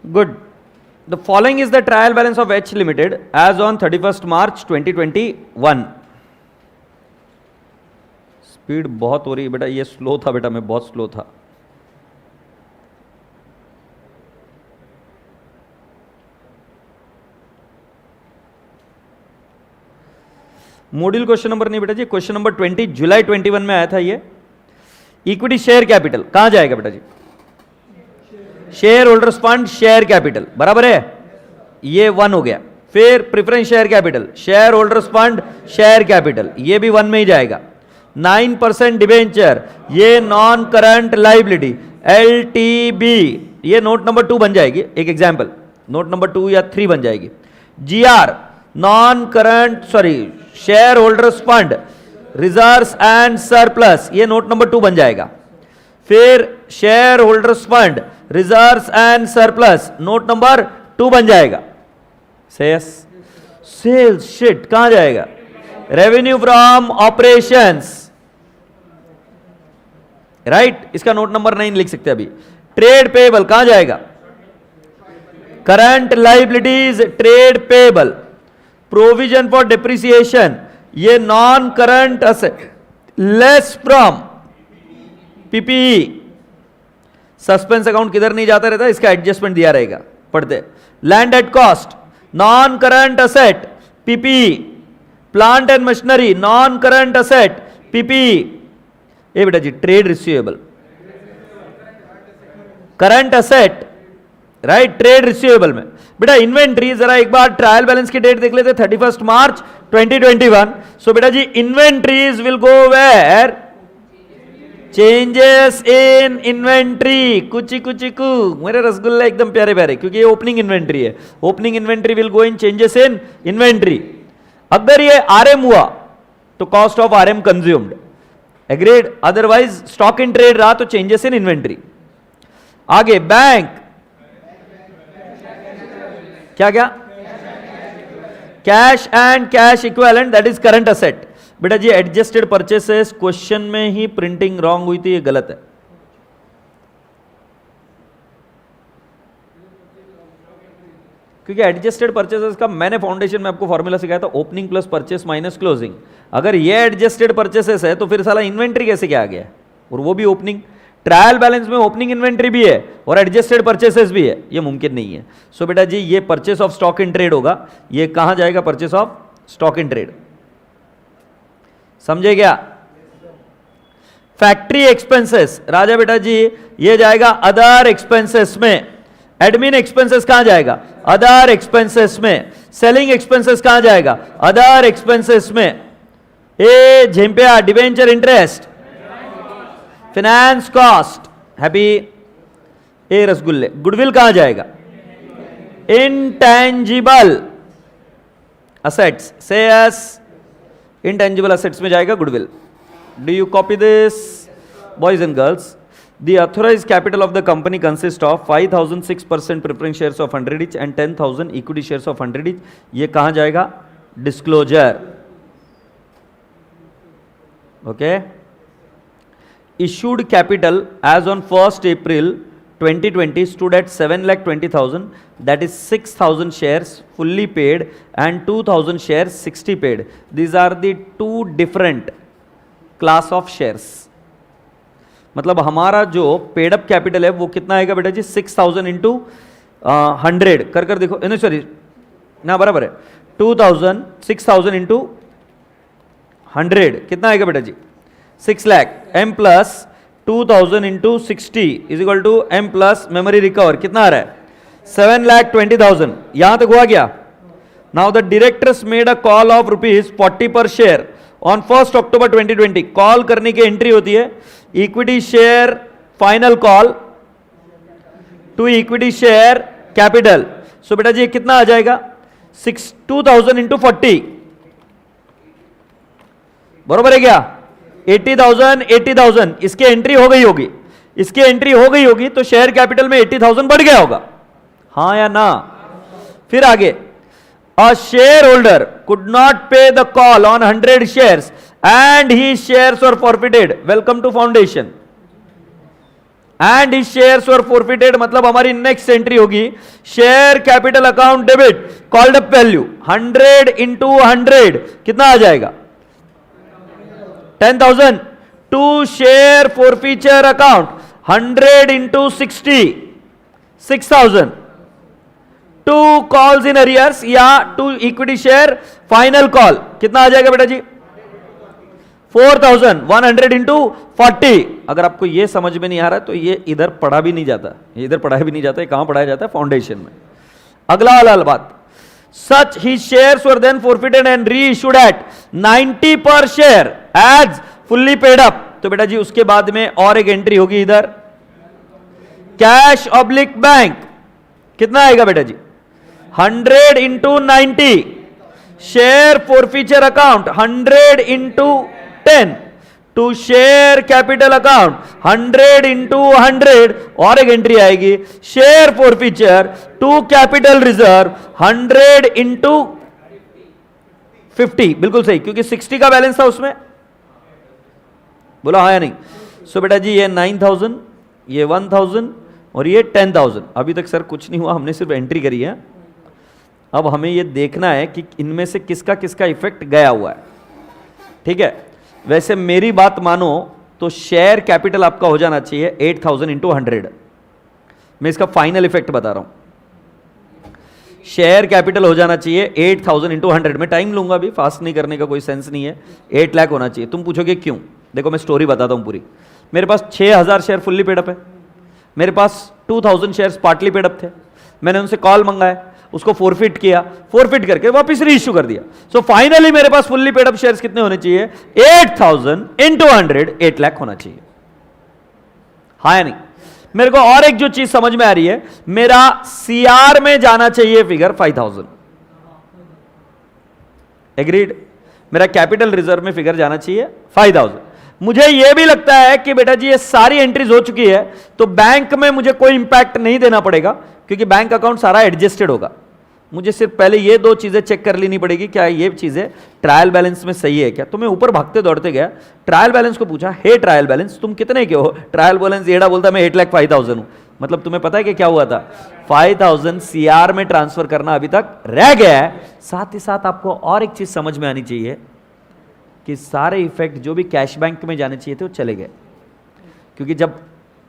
Good. The following is the trial balance of H Limited as on 31st March 2021. Speed बहुत हो रही है बेटा, ये स्लो था बेटा, मैं बहुत स्लो था। मॉड्यूल क्वेश्चन नंबर नहीं बेटा जी, क्वेश्चन नंबर 20 जुलाई 21 में आया था ये। इक्विटी शेयर कैपिटल कहां जाएगा बेटा जी? Share holders fund share capital, बराबर है, ये 1 हो गया। फिर preference share capital, share holders fund share capital, ये भी 1 में ही जाएगा। 9% डिबेंचर, ये नॉन करंट लाइबिलिटी, LTB, ये नोट नंबर 2 बन जाएगी, एक एग्जाम्पल, नोट नंबर 2 या 3 बन जाएगी। GR non current, sorry, share holders fund reserves and surplus, ये नोट नंबर 2 बन जाएगा। फिर share holders fund reserves and surplus, note number 2 बन जाएगा। सेल्स शिट कहां जाएगा? रेवेन्यू फ्रॉम ऑपरेशंस, राइट, इसका नोट नंबर 9 लिख सकते हैं अभी। ट्रेड पेबल कहां जाएगा? Current liabilities trade payable. Provision for depreciation ये non current asset less from PPE. Suspense account किधर नहीं जाता रहता, इसका एडजस्टमेंट दिया रहेगा, पढ़ते। Land at cost non current asset PPE. Plant and machinery non current asset PPE. ये बेटा जी trade receivable current asset, right, trade receivable में बेटा इन्वेंट्री, जरा एक बार ट्रायल बैलेंस की डेट देख लेते 31 मार्च 2021। सो बेटा जी inventories will go where? Changes in inventory. कुची कुची कु मेरे रसगुल्ले एकदम प्यारे प्यारे, क्योंकि ये ओपनिंग इन्वेंट्री है। Opening inventory will go in changes in inventory. अगर ये आरएम हुआ तो cost of RM consumed, agreed. Otherwise stock in trade रहा तो चेंजेस इन इन्वेंट्री। आगे बैंक, क्या क्या? Cash and cash equivalent, that is current asset. बेटा जी एडजस्टेड परचेसेस क्वेश्चन में ही प्रिंटिंग रॉन्ग हुई थी, ये गलत है। क्योंकि एडजस्टेड परचेसेस का मैंने फाउंडेशन में आपको फॉर्मूला सिखाया था, opening plus purchase minus closing. अगर ये एडजस्टेड परचेसेस है तो फिर साला इन्वेंट्री कैसे क्या आ गया, और वो भी ओपनिंग। ट्रायल बैलेंस में ओपनिंग इन्वेंट्री भी है और एडजस्टेड परचेसेस भी है, ये मुमकिन नहीं है। सो बेटा जी ये purchase of stock in trade होगा। ये कहां जाएगा? Purchase of stock in trade, समझे क्या? फैक्ट्री एक्सपेंसेस राजा बेटा जी ये जाएगा अदर एक्सपेंसेस में। एडमिन एक्सपेंसेस कहां जाएगा? अदर एक्सपेंसेस में। सेलिंग एक्सपेंसेस कहां जाएगा? अदर एक्सपेंसेस में। ए झेंपिया debenture interest, finance cost, happy. ए रसगुल्ले गुडविल कहां जाएगा? इंटेंजिबल असेट्स, से एस इंटेंजिबल असेट्स में जाएगा goodwill. Do you copy this boys and girls? The authorized capital of the company consists of 5,006% preference shares of 100 each and 10,000 equity shares of 100 each. ये कहाँ जाएगा? Disclosure. Okay. Issued capital as on 1st April 2020 stood at 7,20,000. That is 6,000 shares fully paid and 2,000 shares 60 paid. These are the two different class of shares. मतलब हमारा जो paid up capital है वो कितना आएगा बेटा जी? 6,000 इंटू 100 कर कर देखो, नहीं सॉरी ना बराबर है 2,000, 6,000 इंटू 100 कितना आएगा बेटा जी? 6 lakh. M plus 2,000 into 60 is equal to M plus memory recover कितना आ रहा है? 7,20,000। यहां तक हुआ क्या? Now the directors made a call of ₹40 per share on 1 October 2020। Call करने की एंट्री होती है equity share final call to equity share capital. So बेटा जी कितना आ जाएगा? 2,000 इंटू 40 बरोबर है क्या? 80,000 80,000 इसकी एंट्री हो गई होगी, इसकी एंट्री हो गई होगी तो शेयर कैपिटल में 80,000 बढ़ गया होगा, हाँ या ना? फिर आगे a shareholder could not pay the call on 100 shares and his shares were forfeited. Welcome to foundation. And his shares were forfeited मतलब हमारी नेक्स्ट एंट्री होगी share capital account debit called up value 100 into 100 कितना आ जाएगा? 10,000 to share forfeiture account 100 into 60 6,000 to calls in arrears या to equity share final call कितना आ जाएगा बेटा जी? 4,000 100 इंटू 40। अगर आपको ये समझ में नहीं आ रहा है तो ये इधर पढ़ा भी नहीं जाता, ये इधर पढ़ाया भी नहीं जाता, कहां पढ़ाया जाता है? फाउंडेशन में। अगला वाला बात, सच ही shares were then forfeited and reissued at 90 per share as fully paid up. तो बेटा जी उसके बाद में और एक एंट्री होगी इधर कैश ऑब्लिक बैंक कितना आएगा बेटा जी? 100 into 90 share forfeiture account 100 into 10 to share capital account 100 into 100 और एक एंट्री आएगी share forfeiture to capital reserve 100 into 50, बिल्कुल सही, क्योंकि 60 का बैलेंस था उसमें, बोला हाँ या नहीं। सो बेटा जी ये 9000, ये 1000 और ये 10000। अभी तक सर कुछ नहीं हुआ, हमने सिर्फ एंट्री करी है। अब हमें ये देखना है कि इनमें से किसका किसका इफेक्ट गया हुआ है, ठीक है। वैसे मेरी बात मानो तो शेयर कैपिटल आपका हो जाना चाहिए 8000 इंटू 100। मैं इसका फाइनल इफेक्ट बता रहा हूं, शेयर कैपिटल हो जाना चाहिए 8000 इंटू 100। मैं टाइम लूंगा, अभी फास्ट नहीं करने का कोई सेंस नहीं है। 8 लाख होना चाहिए। तुम पूछोगे क्यों, देखो मैं स्टोरी बताता हूं पूरी। मेरे पास 6000 शेयर फुल्ली पेड अप है, मेरे पास 2000 शेयर्स पार्टली पेड अप थे। मैंने उनसे कॉल मंगाया, उसको फोरफिट किया, फोरफिट करके वापस री इश्यू कर दिया। सो फाइनली मेरे पास फुल्ली पेड अप शेयर्स कितने होने चाहिए, 8000 इंटू 100, 8 लाख होना चाहिए। हाँ या नहीं। मेरे को और एक जो चीज समझ में आ रही है, मेरा सीआर में जाना चाहिए फिगर 5000। एग्रीड। मेरा कैपिटल रिजर्व में फिगर जाना चाहिए 5000। मुझे यह भी लगता है कि बेटा जी ये सारी एंट्रीज हो चुकी है, तो बैंक में मुझे कोई इंपैक्ट नहीं देना पड़ेगा, क्योंकि बैंक अकाउंट सारा एडजस्टेड होगा। मुझे सिर्फ पहले ये 2 चीजें चेक कर लेनी पड़ेगी, क्या ये चीजें ट्रायल बैलेंस में सही है क्या। तो मैं ऊपर भागते दौड़ते गया, ट्रायल बैलेंस को पूछा, हे ट्रायल बैलेंस तुम कितने के हो। ट्रायल बैलेंस येड़ा बोलता मैं 8,05,000 हूं। मतलब तुम्हें पता है कि क्या हुआ था, 5000 सीआर में ट्रांसफर करना अभी तक रह गया है। साथ ही साथ आपको और एक चीज समझ में आनी चाहिए कि सारे इफेक्ट जो भी कैश बैंक में जाने चाहिए थे वो चले गए, क्योंकि जब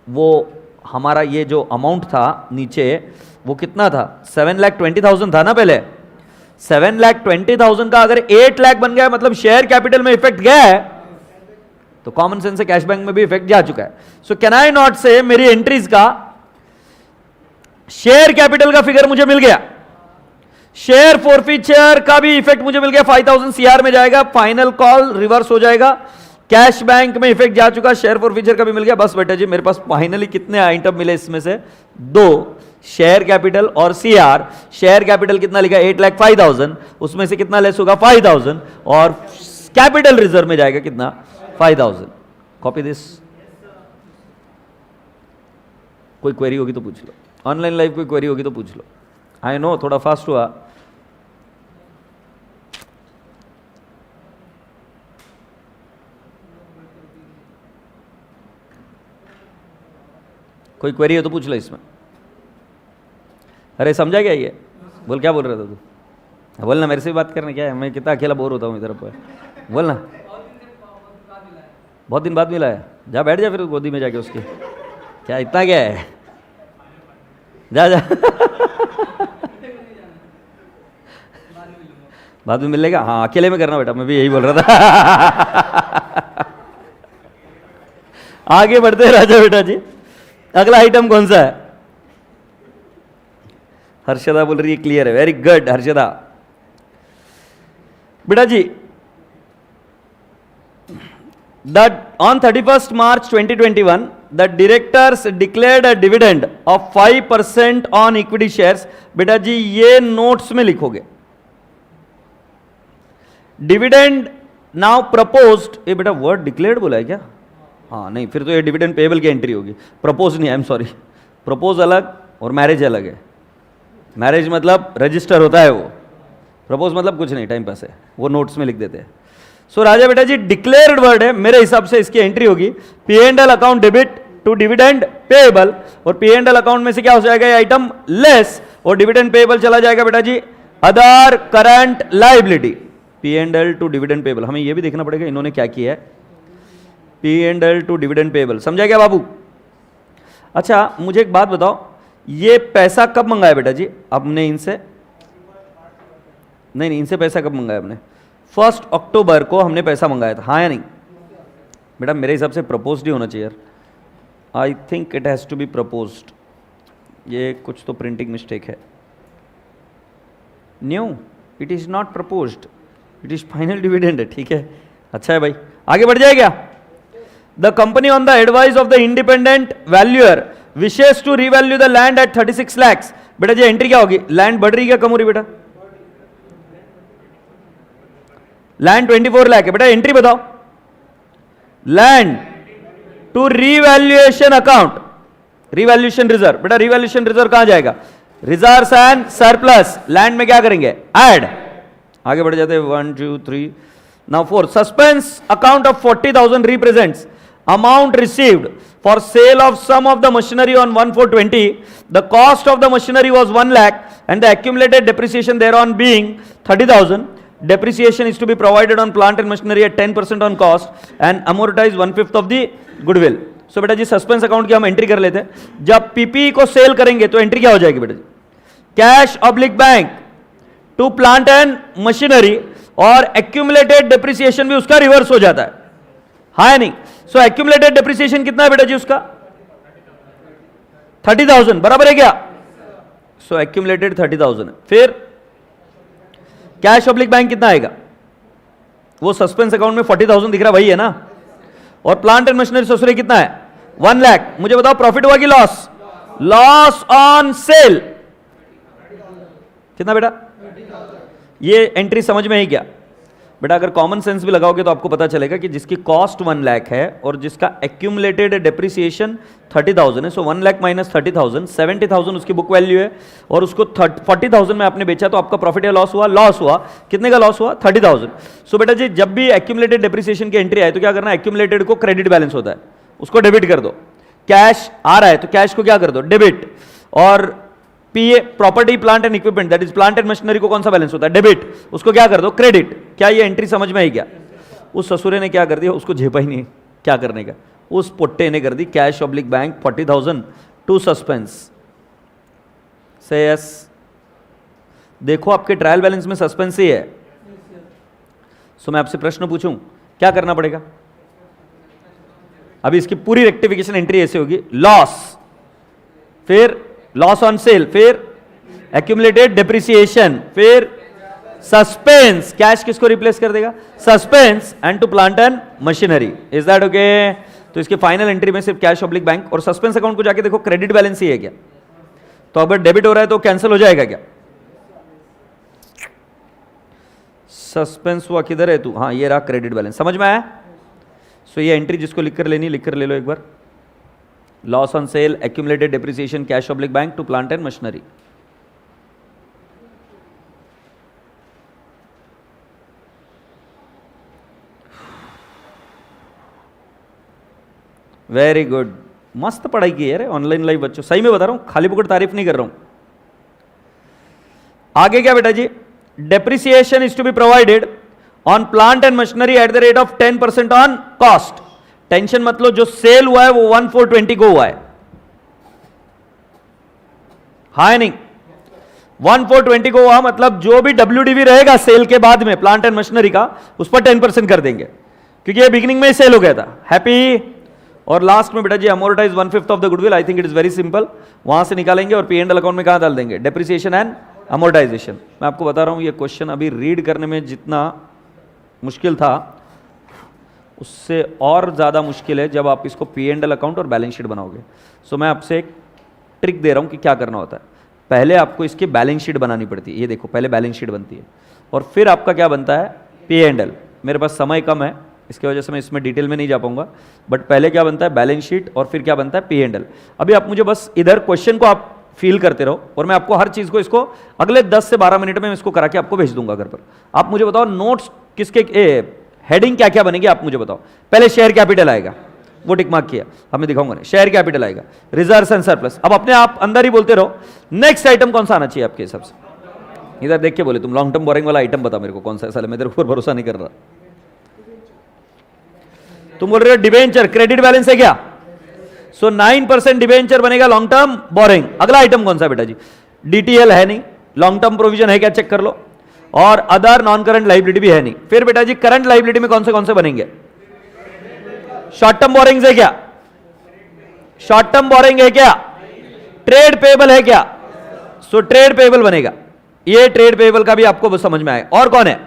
वो हमारा ये जो अमाउंट था नीचे, वो कितना था, 7,20,000 था ना पहले। 7,20,000 का अगर 8 लाख बन गया, मतलब शेयर कैपिटल में इफेक्ट गया है, तो कॉमन सेंस से कैश बैंक में भी इफेक्ट जा चुका है। सो कैन आई नॉट से मेरी एंट्रीज का शेयर कैपिटल का फिगर मुझे मिल गया, शेयर फॉरफीचर का भी इफेक्ट मुझे मिल गया, 5000 सीआर में जाएगा, फाइनल कॉल रिवर्स हो जाएगा, कैश बैंक में इफेक्ट जा चुका, शेयर फॉरफीचर का भी मिल गया। बस बेटा जी मेरे पास फाइनली कितने आइटम मिले, इसमें से 2, शेयर कैपिटल और सीआर। शेयर कैपिटल कितना लिखा, 8,05,000, उसमें से कितना लेस होगा 5000, और कैपिटल रिजर्व में जाएगा कितना 5000। Copy this. कोई क्वेरी होगी तो पूछ लो, ऑनलाइन लाइव कोई क्वेरी होगी तो पूछ लो। आई नो थोड़ा फास्ट हुआ। कोई क्वेरी हो तो पूछ लो इसमें। अरे समझा क्या ये, बोल क्या बोल रहा था तू, बोलना, मेरे से भी बात करने क्या है, मैं कितना अकेला बोर होता हूँ इधर पर, बोलना। बहुत दिन बाद मिला है, जा बैठ जा फिर गोदी में जाके उसके, क्या इतना क्या है, जा जा बाद में मिल लेगा। हाँ अकेले में करना बेटा, मैं भी यही बोल रहा था। आगे बढ़ते हैं राजा बेटा जी। अगला आइटम कौन सा है, हर्षदा बोल रही है क्लियर है, वेरी गुड हर्षदा। बेटा जी on 31st March 2021 the directors declared a dividend of 5% on equity shares। बेटा जी ये नोट्स में लिखोगे, डिविडेंड नाउ प्रपोज्ड। ये बेटा वर्ड डिक्लेयर्ड बोला है क्या, हाँ नहीं, फिर तो ये डिविडेंड पेएबल की एंट्री होगी, प्रपोज नहीं, आई एम सॉरी। प्रपोज अलग और मैरिज अलग है। मैरिज मतलब रजिस्टर होता है वो, प्रपोज मतलब कुछ नहीं, टाइम पास है, वो नोट्स में लिख देते हैं। सो राजा बेटा जी डिक्लेयर्ड वर्ड है, मेरे हिसाब से इसकी एंट्री होगी P&L account debit to dividend payable, और P&L अकाउंट में से क्या हो जाएगा ये आइटम लेस, और डिविडेंड पेएबल चला जाएगा बेटा जी other current liability. P&L to dividend payable, हमें ये भी देखना पड़ेगा इन्होंने क्या किया है, P&L टू डिविडेंड पेएबल, समझा क्या बाबू। अच्छा मुझे एक बात बताओ, ये पैसा कब मंगाया बेटा जी आपने इनसे, नहीं इनसे पैसा कब मंगाया आपने, 1 अक्टूबर को हमने पैसा मंगाया था, हाँ या नहीं बेटा। मेरे हिसाब से प्रपोज्ड ही होना चाहिए यार, I think it has to be proposed. ये कुछ तो प्रिंटिंग मिस्टेक है, no it is not proposed, it is final dividend है, ठीक है। अच्छा है भाई, आगे बढ़ जाए क्या। The company on the advice of the independent valuer wishes to revalue the land at 36 lakhs। बेटा जी एंट्री क्या होगी, लैंड बढ़ रही क्या कम हो रही बेटा, लैंड 24 लाख है बेटा, एंट्री बताओ। Land to revaluation account, revaluation reserve, बेटा रीवैल्यूएशन रिजर्व कहां जाएगा, रिजर्व्स एंड सरप्लस, लैंड में क्या करेंगे ऐड, आगे बढ़ जाते हैं 1 2 3 now 4 suspense account of 40,000 represents amount received for sale of some of the machinery on 1/4/20. The cost of the machinery was 1 lakh and the accumulated depreciation thereon being 30,000. Depreciation is to be provided on plant and machinery at 10% on cost and amortize 1/5 of the goodwill. So बेटा जी suspense account की हम entry कर लेते हैं. जब PPE को cell करेंगे तो एंट्री क्या हो जाएगी बेटा जी? Cash oblique bank to plant and machinery और एक्यूमुलेटेड डेप्रिसिएशन भी उसका रिवर्स हो जाता है. हाँ या नहीं? सो एक्यूमुलेटेड डेप्रिसिएशन कितना है बेटा जी उसका? 30,000. बराबर है क्या? सो एक्यूमुलेटेड 30,000 है. फिर कैश ऑब्लिक बैंक कितना आएगा? वो सस्पेंस अकाउंट में 40,000 दिख रहा वही है ना. और प्लांट एंड मशीनरी ससुरे कितना है? 1 लाख. मुझे बताओ प्रॉफिट हुआ कि लॉस? लॉस ऑन सेल कितना बेटा? ये एंट्री समझ में है क्या बेटा? अगर कॉमन सेंस भी लगाओगे तो आपको पता चलेगा कि जिसकी कॉस्ट 1 लाख है और जिसका एक्यूमुलेटेड डेप्रिसिएशन 30,000 है, सो 1 लाख माइनस 30,000, 70,000 उसकी बुक वैल्यू है और उसको 40,000 में आपने बेचा तो आपका प्रॉफिट या लॉस हुआ? लॉस हुआ. कितने का लॉस हुआ? 30,000. सो बेटा जी जब भी एक्यूमुलेटेड डेप्रिसिएशन की एंट्री आए तो क्या करना है? एक्यूमुलेटेड को क्रेडिट बैलेंस होता है उसको डेबिट कर दो. कैश आ रहा है तो कैश को क्या कर दो? डेबिट. और P A property plant and equipment that is plant and machinery को कौन सा बैलेंस होता है? डेबिट. उसको क्या कर दो? क्रेडिट. क्या ये एंट्री समझ में आई क्या? उस ससुरे ने क्या कर दिया? उसको झेपा ही नहीं क्या करने का. उस पुट्टे ने कर दी cash oblique bank 40,000 to suspense. से यस. देखो आपके ट्रायल बैलेंस में सस्पेंस ही है. सो मैं आपसे प्रश्न पूछूं क्या करना पड़ेगा? अभी इसकी पूरी रेक्टिफिकेशन एंट्री ऐसे होगी. लॉस, फिर लॉस ऑन सेल, फिर एक्यूमुलेटेड डेप्रिसिएशन, फिर सस्पेंस. कैश किसको रिप्लेस कर देगा? Suspense and to plant and machinery. Is that okay? तो इसके फाइनल एंट्री में सिर्फ कैश ऑब्लिक बैंक और सस्पेंस अकाउंट को जाके देखो क्रेडिट बैलेंस ही है क्या? तो अगर डेबिट हो रहा है तो कैंसिल हो जाएगा क्या? सस्पेंस हुआ किधर है तू? हाँ ये रहा क्रेडिट बैलेंस. समझ में आया? सो ये एंट्री जिसको लिख कर लेनी लिख कर ले लो एक बार. Loss on sale, accumulated depreciation, cash oblique bank to plant and machinery. Very good. मस्त पढ़ाई की है ऑनलाइन लाइव बच्चों. सही में बता रहा हूं, खाली पुकड़ तारीफ नहीं कर रहा हूं. आगे क्या बेटा जी? Depreciation is to be provided on plant and machinery at the rate of 10% on cost. Tension मत लो, जो सेल हुआ है वो 1/4/20 को हुआ है. हाँ नहीं? 1/4/20 को हुआ मतलब जो भी WDV रहेगा सेल के बाद में प्लांट एंड मशीनरी का उस पर 10% कर देंगे क्योंकि ये बिगिनिंग में ही सेल हो गया था. हैप्पी. और लास्ट में बेटा जी amortize 1/5 of the goodwill. I think it is very simple. वहां से निकालेंगे और P&L अकाउंट में कहां डाल देंगे? Depreciation and amortisation. मैं आपको बता रहा हूं ये क्वेश्चन अभी रीड करने में जितना मुश्किल था उससे और ज़्यादा मुश्किल है जब आप इसको P&L अकाउंट और बैलेंस शीट बनाओगे. सो मैं आपसे एक ट्रिक दे रहा हूँ कि क्या करना होता है. पहले आपको इसकी बैलेंस शीट बनानी पड़ती है. ये देखो पहले बैलेंस शीट बनती है और फिर आपका क्या बनता है? P&L. मेरे पास समय कम है इसकी वजह से मैं इसमें डिटेल में नहीं जा पाऊंगा, बट पहले क्या बनता है? बैलेंस शीट और फिर क्या बनता है? P&L. अभी आप मुझे बस इधर क्वेश्चन को आप फील करते रहो और मैं आपको हर चीज़ को इसको अगले 10 से 12 मिनट में इसको करा के आपको भेज दूंगा घर पर. आप मुझे बताओ नोट्स किसके हेडिंग क्या क्या बनेगी आप मुझे बताओ. पहले शेयर कैपिटल आएगा, वो टिक मार्क किया, हमें दिखाऊंगा नहीं. शेयर कैपिटल आएगा, रिजर्व्स एंड सरप्लस. अब अपने आप अंदर ही बोलते रहो. नेक्स्ट आइटम कौन सा आना चाहिए आपके हिसाब से? इधर देख के बोले तुम लॉन्ग टर्म बोरिंग वाला आइटम बता मेरे को कौन सा है. साले मैं तेरे ऊपर भरोसा नहीं कर रहा. तुम बोल रहे हो डिबेंचर. क्रेडिट बैलेंस है क्या? सो 9% डिबेंचर बनेगा लॉन्ग टर्म बोरिंग. अगला आइटम कौन सा बेटा जी? DTL है नहीं. लॉन्ग टर्म प्रोविजन है क्या? चेक कर लो. और अदर नॉन करंट लाइबिलिटी भी है नहीं. फिर बेटा जी करंट लाइबिलिटी में कौन से बनेंगे? शॉर्ट टर्म बोरिंग्स है क्या? शॉर्ट टर्म बोरिंग है क्या? ट्रेड पेबल है क्या? सो ट्रेड पेबल बनेगा. ये ट्रेड पेबल का भी आपको समझ में आए. और कौन है?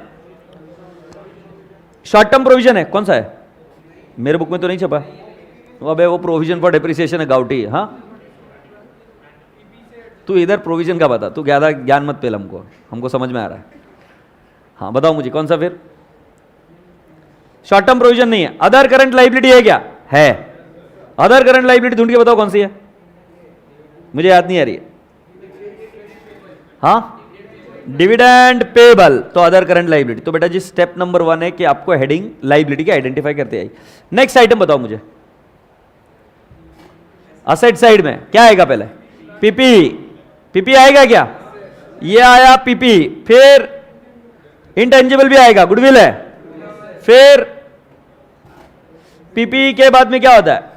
शॉर्ट टर्म प्रोविजन है. कौन सा है? मेरे बुक में तो नहीं छपा. अबे वो प्रोविजन फॉर डेप्रिसिएशन है गाउटी. हाँ तू इधर प्रोविजन का बता. तू ज्यादा ज्ञान मत पेल हमको समझ में आ रहा है. हाँ बताओ मुझे कौन सा? फिर शॉर्ट टर्म प्रोविजन नहीं है. अदर करंट लाइबिलिटी है क्या? है. अदर करंट लाइबिलिटी ढूंढ के बताओ कौन सी है. मुझे याद नहीं आ रही है. हाँ डिविडेंड पेबल, तो अदर करंट लाइबिलिटी। तो बेटा जी स्टेप नंबर 1 है कि आपको हेडिंग लाइबिलिटी की आइडेंटिफाई करते आई। नेक्स्ट आइटम बताओ मुझे, असेट साइड में क्या आएगा पहले? पीपी। पीपी आएगा क्या? ये आया पीपी। फिर इंटेंजिबल भी आएगा, गुडविल है। फिर पीपी के बाद में क्या होता है?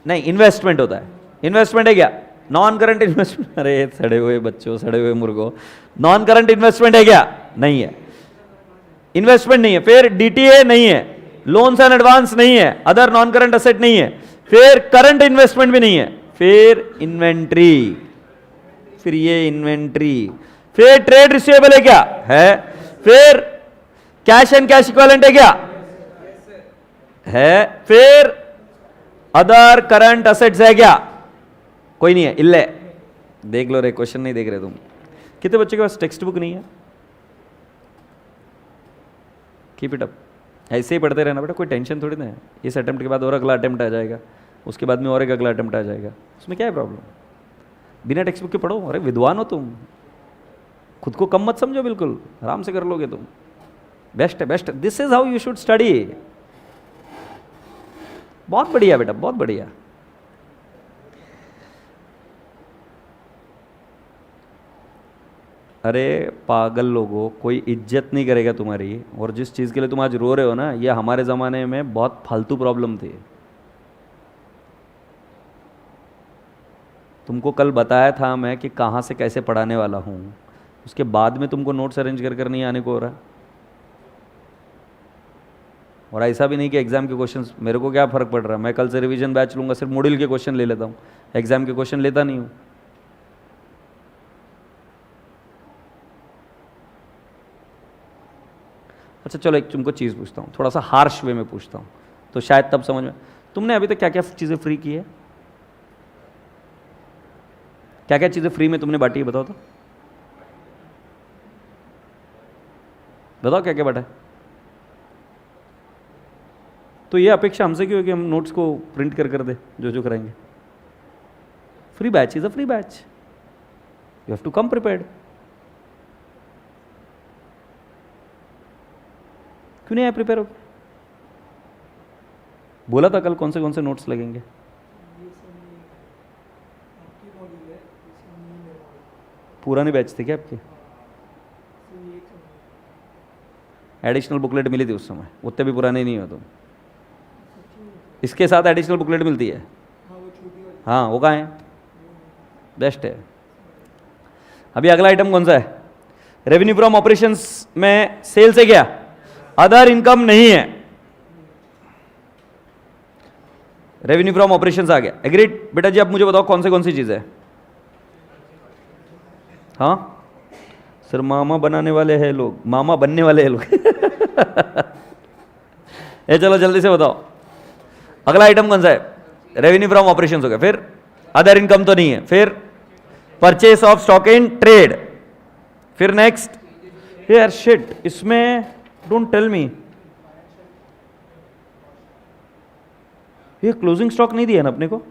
नहीं, इन्वेस्टमेंट होता है। इन्वेस्टमेंट है क्या? Non current investment. अरे सड़े हुए बच्चों, सड़े हुए मुर्गो, नॉन करंट इन्वेस्टमेंट है क्या? नहीं है, इन्वेस्टमेंट नहीं है। फिर डीटीए नहीं है, लोन्स एंड एडवांस नहीं है, अदर नॉन करंट असेट नहीं है, फिर करंट इन्वेस्टमेंट भी नहीं है, फिर इन्वेंट्री, फिर ये इन्वेंट्री, फिर ट्रेड रिसीवेबल है क्या? है। फिर कैश एंड कैश इक्विवेलेंट है क्या? है। फिर अदर करंट असेट्स है क्या? कोई नहीं है, इल्ले। देख लो रे, क्वेश्चन नहीं देख रहे तुम। कितने बच्चों के पास टेक्स्ट बुक नहीं है? कीप इट अप, ऐसे ही पढ़ते रहना बेटा, कोई टेंशन थोड़ी ना है। इस अटेम्प्ट के बाद और अगला अटेम्प्ट आ जाएगा, उसके बाद में और एक अगला अटेम्प्ट आ जाएगा, उसमें क्या है प्रॉब्लम? बिना टेक्स्ट बुक के पढ़ो। अरे विद्वान हो तुम, खुद को कम मत समझो, बिल्कुल आराम से कर लोगे तुम। बेस्ट है, best. This is how you should study. बहुत बढ़िया बेटा, बहुत बढ़िया। अरे पागल लोगों, कोई इज्जत नहीं करेगा तुम्हारी। और जिस चीज़ के लिए तुम आज रो रहे हो ना, ये हमारे ज़माने में बहुत फालतू प्रॉब्लम थी। तुमको कल बताया था मैं कि कहाँ से कैसे पढ़ाने वाला हूँ, उसके बाद में तुमको नोट्स अरेंज कर नहीं आने को हो रहा। और ऐसा भी नहीं कि एग्जाम के क्वेश्चंस, मेरे को क्या फ़र्क पड़ रहा है, मैं कल से रिवीजन बैच लूँगा, सिर्फ मॉड्यूल के क्वेश्चन ले लेता हूँ, एग्जाम के क्वेश्चन लेता नहीं हूँ। अच्छा चलो, एक तुमको चीज़ पूछता हूँ, थोड़ा सा हार्श वे में पूछता हूँ, तो शायद तब समझ में। तुमने अभी तक क्या क्या चीज़ें फ्री की है? क्या क्या चीज़ें फ्री में तुमने बांटी है, बताओ तो। बताओ क्या क्या बांटा है। तो ये अपेक्षा हमसे क्यों है कि हम नोट्स को प्रिंट कर दे जो जो कराएंगे? Free batch is a free batch, you have to come prepared. क्यों नहीं आए प्रिपेयर हो? बोला था कल कौन से नोट्स लगेंगे। पुरानी बैच थी क्या आपकी? एडिशनल बुकलेट मिली थी उस समय, उतने भी पुराने नहीं हो तुम। इसके साथ एडिशनल बुकलेट मिलती है। हाँ, वो कहाँ है? बेस्ट है। अभी अगला आइटम कौन सा है? रेवेन्यू फ्रॉम ऑपरेशंस में सेल्स है क्या? अदर इनकम नहीं है। रेवेन्यू फ्रॉम ऑपरेशंस आ गया, एग्रीड। बेटा जी अब मुझे बताओ कौन सी चीज है? हाँ सर, मामा बनाने वाले हैं लोग, मामा बनने वाले हैं लोग। ये चलो जल्दी से बताओ, अगला आइटम कौन सा है? रेवेन्यू फ्रॉम ऑपरेशंस हो गया, फिर अदर इनकम तो नहीं है, फिर purchase of stock in trade, फिर नेक्स्ट यार शिट, इसमें डोंट टेल मी, ये क्लोजिंग स्टॉक नहीं दिया ना अपने को।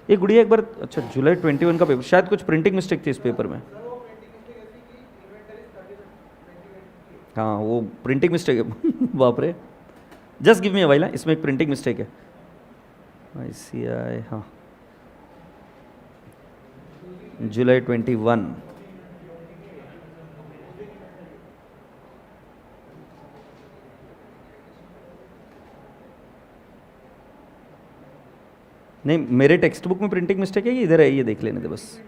ये गुड़िया एक बार, अच्छा जुलाई 21 का पेपर, शायद कुछ प्रिंटिंग मिस्टेक थी इस पेपर में। हाँ वो प्रिंटिंग मिस्टेक है। बाप रे, just give me a while, इसमें एक प्रिंटिंग मिस्टेक है। ICI, हाँ जुलाई 21। नहीं, मेरे टेक्स्ट बुक में प्रिंटिंग मिस्टेक है, ये इधर है, ये देख लेने दे बस।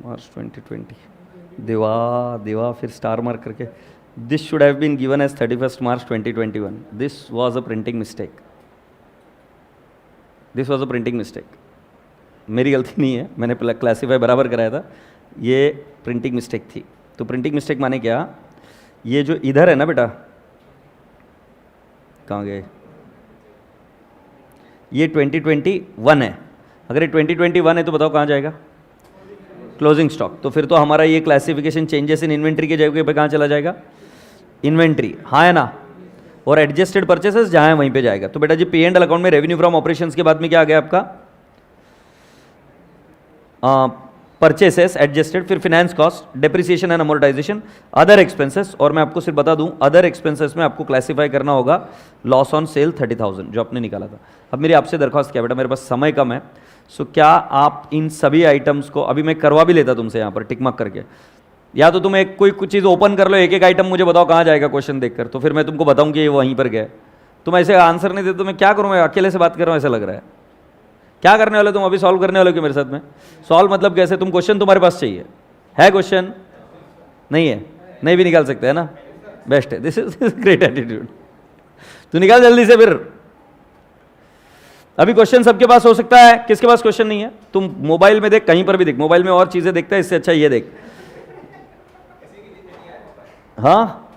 मार्च 2020, दिवा फिर स्टार मार्क करके, this should have been given as 31 March 2021। This was a printing mistake, this was a printing mistake. मेरी गलती नहीं है, मैंने क्लासीफाई बराबर कराया था, ये प्रिंटिंग मिस्टेक थी। तो प्रिंटिंग मिस्टेक माने क्या? ये जो इधर है ना बेटा, कहाँ गए, ये 2021 है। अगर ये 2021 है तो बताओ कहाँ जाएगा? Closing stock. तो फिर तो हमारा ये क्लासिफिकेशन चेंजेस इन इन्वेंट्री के जगह पे कहाँ चला जाएगा? इन्वेंट्री, हाँ है ना। और एडजस्टेड परचेसेस जहाँ है वहीं पे जाएगा। तो बेटा G P and L account में रेवेन्यू फ्रॉम ऑपरेशंस के बाद में क्या आ गया आपका? परचेसेस एडजस्टेड, फिर finance cost, depreciation and amortisation, other expenses. और मैं आपको सिर्फ बता दूं अदर एक्सपेंसेस में आपको क्लासिफाई करना होगा लॉस ऑन सेल 30,000 जो आपने निकाला था। अब मेरी आपसे दरख्वास्त क्या बेटा, मेरे पास समय कम है, सो क्या आप इन सभी आइटम्स को अभी मैं करवा भी लेता तुमसे यहाँ पर टिक मार्क करके, या तो तुम एक कोई कुछ चीज़ ओपन कर लो, एक एक आइटम मुझे बताओ कहाँ जाएगा क्वेश्चन देखकर, तो फिर मैं तुमको बताऊँ कि ये वहीं पर गया। तुम ऐसे आंसर नहीं देते तो मैं क्या करूँ, मैं अकेले से बात कर रहा हूँ ऐसा लग रहा है। क्या करने वाले तुम अभी? सॉल्व करने वाले हो मेरे साथ में? सॉल्व मतलब कैसे? तुम क्वेश्चन तुम्हारे पास चाहिए है, क्वेश्चन नहीं है, नहीं भी निकाल सकते है ना, बेस्ट है, दिस इज ग्रेट एटीट्यूड। तू निकाल जल्दी से फिर। अभी क्वेश्चन सबके पास हो सकता है, किसके पास क्वेश्चन नहीं है? तुम मोबाइल में देख, कहीं पर भी देख, मोबाइल में और चीजें देखता है, इससे अच्छा ये देख। हाँ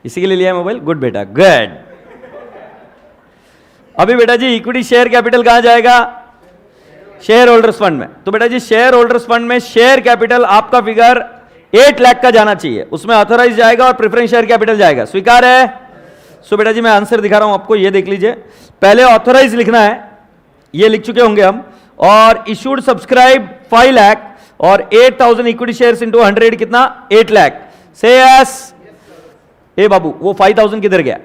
इसी के लिए लिया है मोबाइल, गुड बेटा गुड। अभी बेटा जी इक्विटी शेयर कैपिटल कहां जाएगा? शेयर होल्डर्स फंड में। तो बेटा जी शेयर होल्डर्स फंड में शेयर कैपिटल आपका फिगर 8 लाख का जाना चाहिए, उसमें ऑथराइज जाएगा और प्रेफरेंस शेयर कैपिटल जाएगा। स्वीकार है? सो बेटा जी मैं आंसर दिखा रहा हूं आपको, ये देख लीजिए। पहले ऑथराइज लिखना है, ये लिख चुके होंगे हम, और इशूड सब्सक्राइब 5 लाख और 8,000 इक्विटी शेयर्स इंटू 100 कितना? 8 लाख। से यस। ए बाबू वो 5,000 किधर गया?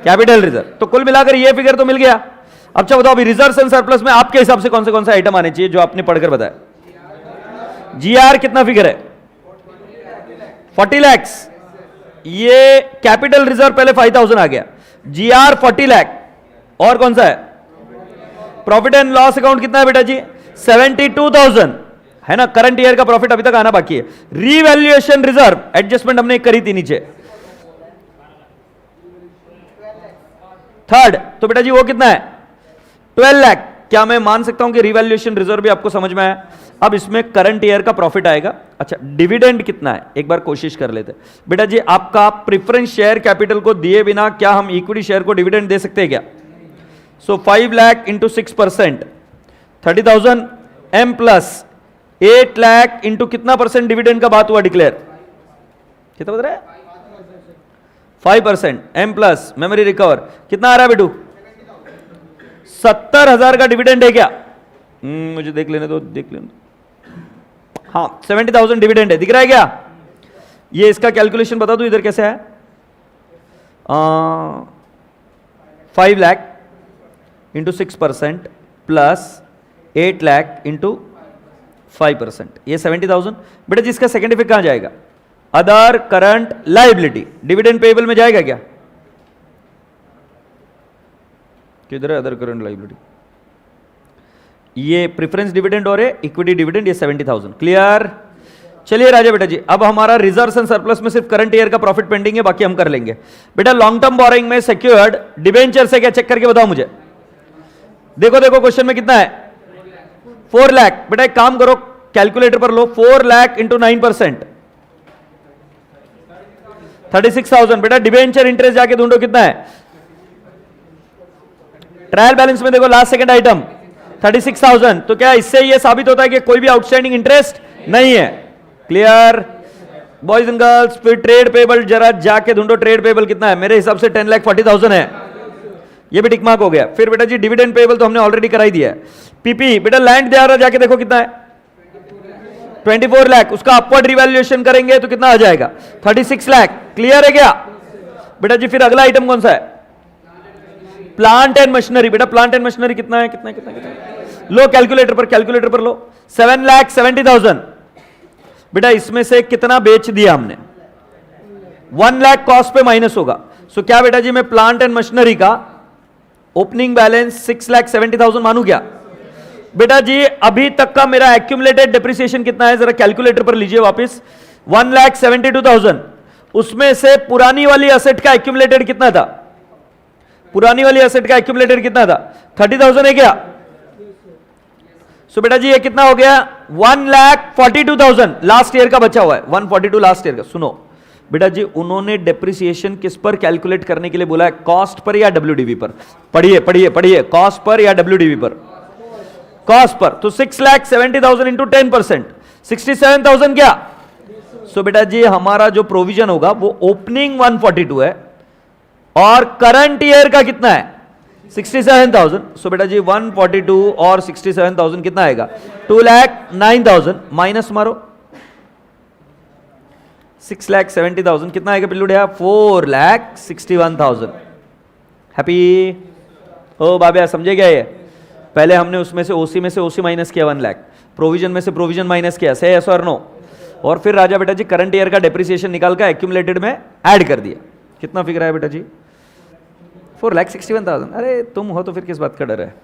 Capital reserve. तो कुल मिलाकर ये फिगर तो मिल गया। अब अच्छा बताओ अभी रिजर्व एंड सरप्लस में आपके हिसाब से कौन से आइटम आने चाहिए जो आपने पढ़कर बताया? जीआर कितना फिगर है? 40 लैक्स। ये कैपिटल रिजर्व पहले 5,000 आ गया, जीआर 40 लाख, और कौन सा है? प्रॉफिट एंड लॉस अकाउंट कितना है बेटा जी? 72,000 है ना। करंट ईयर का प्रॉफिट अभी तक आना बाकी है। रीवैल्यूएशन रिजर्व एडजस्टमेंट हमने करी थी नीचे, थर्ड। तो बेटा जी वो कितना है? 12 लाख। क्या मैं मान सकता हूं कि रिवैल्यूएशन रिजर्व भी आपको समझ में आया? अब इसमें करंट ईयर का प्रॉफिट आएगा। अच्छा डिविडेंड कितना है, एक बार कोशिश कर लेते बेटा जी। आपका प्रेफरेंस शेयर कैपिटल को दिए बिना क्या हम इक्विटी शेयर को डिविडेंड दे सकते हैं क्या? So 5 lakh into 6%, 30,000 M plus 8 lakh into कितना परसेंट डिविडेंड का बात हुआ डिक्लेयर? कितना बता रहा है? 5%। एम प्लस मेमोरी रिकवर कितना आ रहा है बेटू? 70,000 का डिविडेंड है क्या? मुझे देख लेने दो, देख लेने दो। हाँ 70,000 डिविडेंड है, दिख रहा है क्या? ये इसका कैलकुलेशन बता दूं इधर कैसे है? 5 lakh into 6% plus 8 lakh into 5%, ये 70,000। बेटा जी इसका सेकेंड इफेक्ट कहां जाएगा? Other current liability. Dividend payable में जाएगा क्या? किधर है अदर करंट लाइबिलिटी? ये प्रेफरेंस डिविडेंड और इक्विटी डिविडेंड, ये 70,000। क्लियर? चलिए राजा बेटा जी अब हमारा रिजर्व्स एंड सरप्लस में सिर्फ करंट ईयर का प्रॉफिट पेंडिंग है, बाकी हम कर लेंगे। बेटा लॉन्ग टर्म बोरोइंग में सिक्योर्ड डिबेंचर से क्या चेक करके बताओ मुझे। देखो देखो क्वेश्चन में कितना है? 4 लाख। बेटा एक काम करो कैलकुलेटर पर लो, 4 लाख इंटू 9%, 36,000। बेटा डिबेंचर इंटरेस्ट जाके ढूंढो कितना है? ट्रायल बैलेंस में देखो लास्ट सेकंड आइटम 36,000। तो क्या इससे यह साबित होता है कि कोई भी आउटस्टैंडिंग इंटरेस्ट नहीं है? Clear boys and girls? फिर ट्रेड पेबल जरा जाके ढूंढो, ट्रेड पेबल कितना है? मेरे हिसाब से 10,40,000 है, ये भी टिक मार्क हो गया। फिर बेटा जी डिविडेंड पेबल तो हमने ऑलरेडी कराई दिया है। पीपी बेटा लैंड दे जाके देखो कितना है? 24 लाख। उसका अपवर्ड रिवैल्यूएशन करेंगे तो कितना आ जाएगा? 36 लाख। क्लियर है क्या बेटा जी? फिर अगला आइटम कौन सा है? Plant and machinery. बेटा प्लांट एंड मशीनरी कितना है? कितना कितना कितना? लो कैलकुलेटर पर लो, 7,70,000। बेटा इसमें से कितना बेच दिया हमने? 1 लाख कॉस्ट पे माइनस होगा। सो क्या बेटा जी मैं प्लांट एंड मशीनरी का ओपनिंग बैलेंस 6,70,000 मानू क्या? बेटा जी अभी तक का मेरा एक्यूमुलेटेड डेप्रिसिएशन कितना है? जरा कैलकुलेटर पर लीजिए वापस। 1,72,000। उसमें से पुरानी वाली एसेट का एक्यूमुलेटेड कितना था? पुरानी वाली एसेट का एक्यूमुलेटेड कितना था? 30,000 है क्या? सो बेटा जी ये कितना हो गया? 1,42,000 लास्ट ईयर का बचा हुआ है, 142 लास्ट ईयर का। सुनो बेटा जी उन्होंने डेप्रिसिएशन किस पर कैलकुलेट करने के लिए बोला है? कॉस्ट पर या डब्ल्यूडीवी पर? पढ़िए, कॉस्ट पर या डब्ल्यूडीवी पर? कॉस्ट पर, तो 6,70,000 इंटू 10%, 67,000 क्या? सो बेटा जी हमारा जो प्रोविजन होगा वो ओपनिंग 142 है और करंट ईयर का कितना है 67,000। सो बेटा जी 142 और 67,000 कितना आएगा 2,09,000 माइनस मारो 6,70,000 कितना आएगा पिल्लुड़िया 4,61,000। हैप्पी ओ बाबा समझे क्या ये? पहले हमने उसमें से ओसी में से ओसी माइनस किया 1 लाख, प्रोविजन में से प्रोविजन माइनस किया, से यस और नो, और फिर राजा बेटा जी करंट ईयर का डेप्रिसिएशन निकाल कर एक्यूमुलेटेड में ऐड कर दिया। कितना फिगर है बेटा जी 4,61,000। अरे तुम हो तो फिर किस बात का डर है?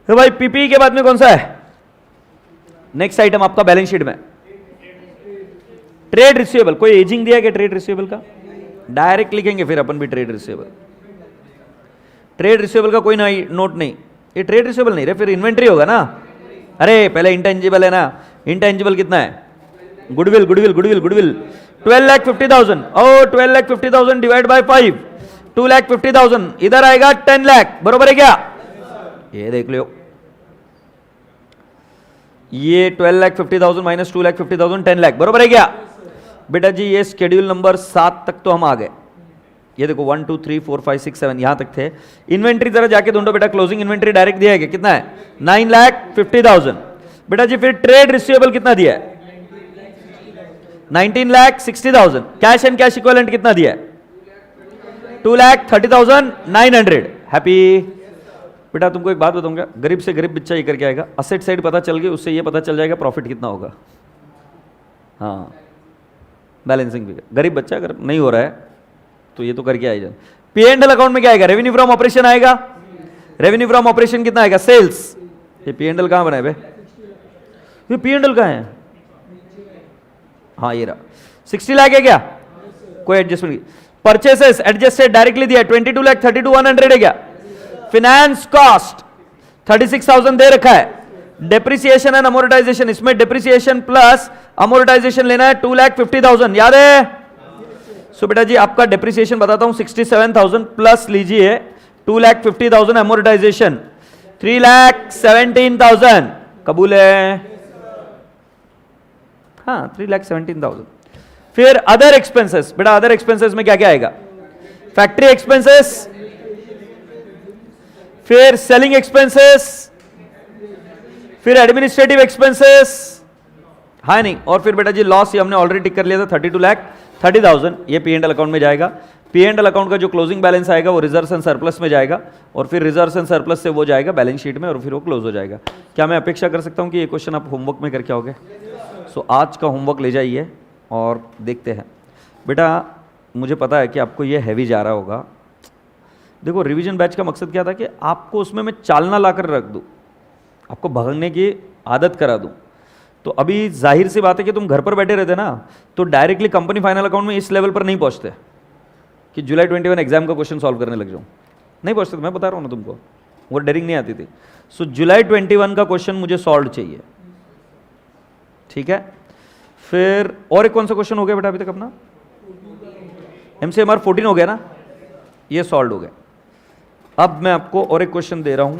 तो भाई पीपी के बाद में कौन सा है नेक्स्ट आइटम आपका बैलेंस शीट में? Trade receivable. कोई एजिंग दिया क्या ट्रेड रिसीवेबल का? डायरेक्ट लिखेंगे फिर अपन भी ट्रेड रिसीवेबल। ट्रेड रिसीवेबल का कोई नोट नहीं, ये ट्रेड रिसीवेबल नहीं रे, फिर इन्वेंट्री होगा ना। अरे पहले इंटेंजिबल है ना, इंटेंजिबल कितना है गुडविल गुडविल गुडविल गुडविल 12,50,000 ओ 12,50,000 डिवाइड बाय 5 2,50,000 इधर आएगा 10 लाख, बरोबर है क्या? ये देख लो ये 12,50,000 माइनस 2,50,000 10 लाख, बरोबर है क्या बेटा जी? ये शेड्यूल नंबर 7 तक तो हम आ गए। ये देखो 1 2 3 4 5 6 7 यहां तक थे। इन्वेंट्री जरा जाके ढूंढो बेटा, क्लोजिंग इन्वेंट्री डायरेक्ट दिया है कितना है 9,50,000। बेटा जी फिर ट्रेड रिसीवेबल कितना दिया है 19,60,000। कैश एंड कैश इक्विवेलेंट कितना दिया है 2,30,900। हैप्पी बेटा तुमको एक बात बताऊंगा, गरीब से गरीब बच्चा ये करके आएगा, असेट साइड पता चल गई उससे ये पता चल जाएगा प्रॉफिट कितना होगा। हाँ बैलेंसिंग फिगर, गरीब बच्चा अगर नहीं हो रहा है तो ये तो करके आएगा। पी एंड एल अकाउंट में क्या आएगा रेवेन्यू फ्रॉम ऑपरेशन आएगा। रेवेन्यू फ्रॉम ऑपरेशन कितना आएगा सेल्स। ये पी एंड एल कहां बनाए बे? ये पी एंड एल कहां है? हाँ ये रहा 60 लाख है क्या? कोई एडजस्टमेंट? परचेसेस एडजस्टेड डायरेक्टली दिया 22,32,100 है क्या? फिनेंस कॉस्ट 36,000 दे रखा है। डेप्रिसिएशन एंड अमोर्टाइजेशन, इसमें डेप्रिसिएशन प्लस अमोर्टाइजेशन लेना है 2,50,000, याद है? सो बेटा जी आपका डेप्रिसिएशन बताता हूं 67,000 प्लस लीजिए 2,50,000 अमोर्टाइजेशन 3,17,000 कबूल है? हाँ 3,17,000। फिर अदर एक्सपेंसेस, बेटा अदर एक्सपेंसेस में क्या क्या आएगा? फैक्ट्री एक्सपेंसेस, फिर सेलिंग एक्सपेंसेस, फिर एडमिनिस्ट्रेटिव एक्सपेंसेस, हाँ नहीं, और फिर बेटा जी लॉस ये हमने ऑलरेडी टिक कर लिया था 32,30,000, ये पी एंड एल अकाउंट में जाएगा। पी एंड एल अकाउंट का जो क्लोजिंग बैलेंस आएगा वो रिजर्व्स एंड सरप्लस में जाएगा और फिर रिजर्व्स एंड सरप्लस से वो जाएगा बैलेंस शीट में और फिर वो क्लोज हो जाएगा। क्या मैं अपेक्षा कर सकता हूं कि ये क्वेश्चन आप होमवर्क में करके आओगे? सो आज का होमवर्क ले जाइए और देखते हैं। बेटा मुझे पता है कि आपको ये हैवी जा रहा होगा। देखो रिवीजन बैच का मकसद क्या था कि आपको उसमें मैं चालना लाकर रख दूं, आपको भागने की आदत करा दूं। तो अभी जाहिर सी बात है कि तुम घर पर बैठे रहते ना तो डायरेक्टली कंपनी फाइनल अकाउंट में इस लेवल पर नहीं पहुंचते कि जुलाई 21 एग्जाम का क्वेश्चन सॉल्व करने लग जाऊं, नहीं पहुंचते। मैं बता रहा हूं ना तुमको, वो डेरिंग नहीं आती थी। सो जुलाई 21 का क्वेश्चन मुझे सॉल्व चाहिए, ठीक है? फिर और एक कौन सा क्वेश्चन हो गया बेटा अभी तक अपना? MCMR 14 हो गया ना, ये सॉल्व हो गया। अब मैं आपको और एक क्वेश्चन दे रहा हूं,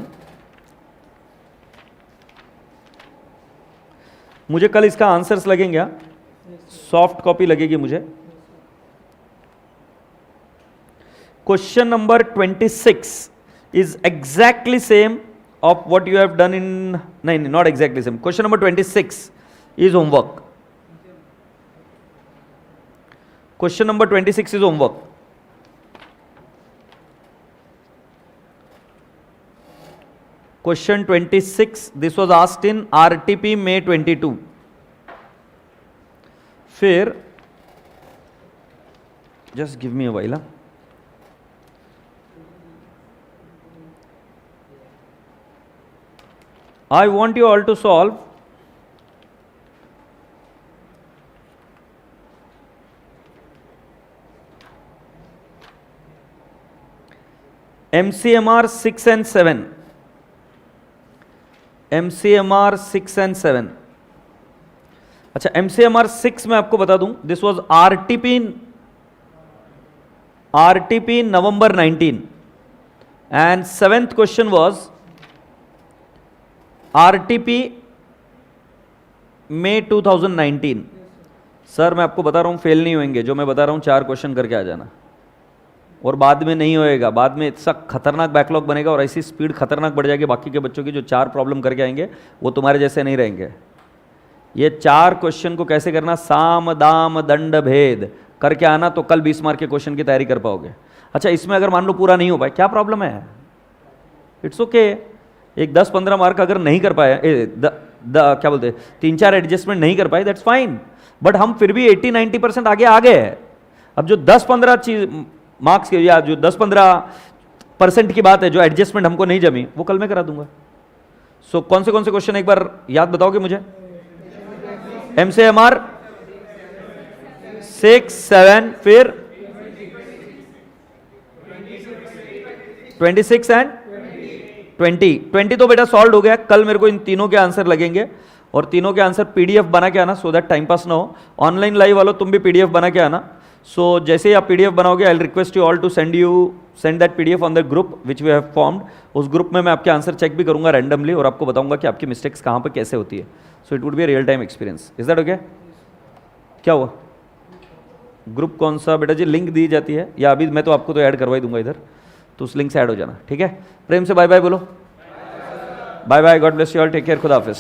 मुझे कल इसका आंसर्स लगेंगे, सॉफ्ट कॉपी लगेगी मुझे। Question number 26 is exactly same of what you have done in, नहीं not exactly same. Question number 26 is homework. Question number 26 is homework. Question 26, this was asked in RTP May 22. फिर just give me a while. I want you all to solve MCMR 6 and 7. MCMR 6 and 7. अच्छा MCMR 6 मैं आपको बता दूं, this was RTP November 19 and 7th question was RTP May 2019। Sir मैं आपको बता रहा हूँ फेल नहीं होंगे, जो मैं बता रहा हूँ 4 क्वेश्चन करके आ जाना, और बाद में नहीं होएगा, बाद में इतना खतरनाक बैकलॉग बनेगा और ऐसी स्पीड खतरनाक बढ़ जाएगी बाकी के बच्चों की, जो 4 प्रॉब्लम करके आएंगे वो तुम्हारे जैसे नहीं रहेंगे। ये 4 क्वेश्चन को कैसे करना, साम दाम दंड भेद करके आना, तो कल 20 मार्क के क्वेश्चन की तैयारी कर पाओगे। अच्छा इसमें अगर मान लो पूरा नहीं हो पाए, क्या प्रॉब्लम है, इट्स ओके। एक 10-15 मार्क अगर नहीं कर पाए, क्या बोलते 3-4 एडजस्टमेंट नहीं कर पाए, दैट्स फाइन, बट हम फिर भी 80-90% आगे आ गए हैं। अब जो 10-15 चीज मार्क्स के या जो 10-15% की बात है, जो एडजस्टमेंट हमको नहीं जमी, वो कल मैं करा दूंगा। सो कौन से क्वेश्चन एक बार याद बताओगे मुझे? एम से एम आर 6, 7, फिर 26 एंड 20 तो बेटा सॉल्व हो गया। कल मेरे को इन तीनों के आंसर लगेंगे और तीनों के आंसर पीडीएफ बना के आना, सो दैट टाइम पास ना हो। ऑनलाइन लाइव वालों तुम भी पीडीएफ बना के आना। सो जैसे ही आप पीडीएफ बनाओगे, I will request you all to send that PDF on the group which we have formed. उस ग्रुप में मैं आपके आंसर चेक भी करूंगा रैंडमली और आपको बताऊंगा कि आपकी मिस्टेक्स कहां पर कैसे होती है। So it would be real time experience. Is that okay? क्या हुआ? ग्रुप कौन सा बेटा जी? लिंक दी जाती है, या अभी मैं तो आपको तो ऐड करवा ही दूंगा इधर, तो उस लिंक से ऐड हो जाना, ठीक है? प्रेम से बाय बाय बोलो। Bye bye, God bless you all, take care, खुदा हाफिज।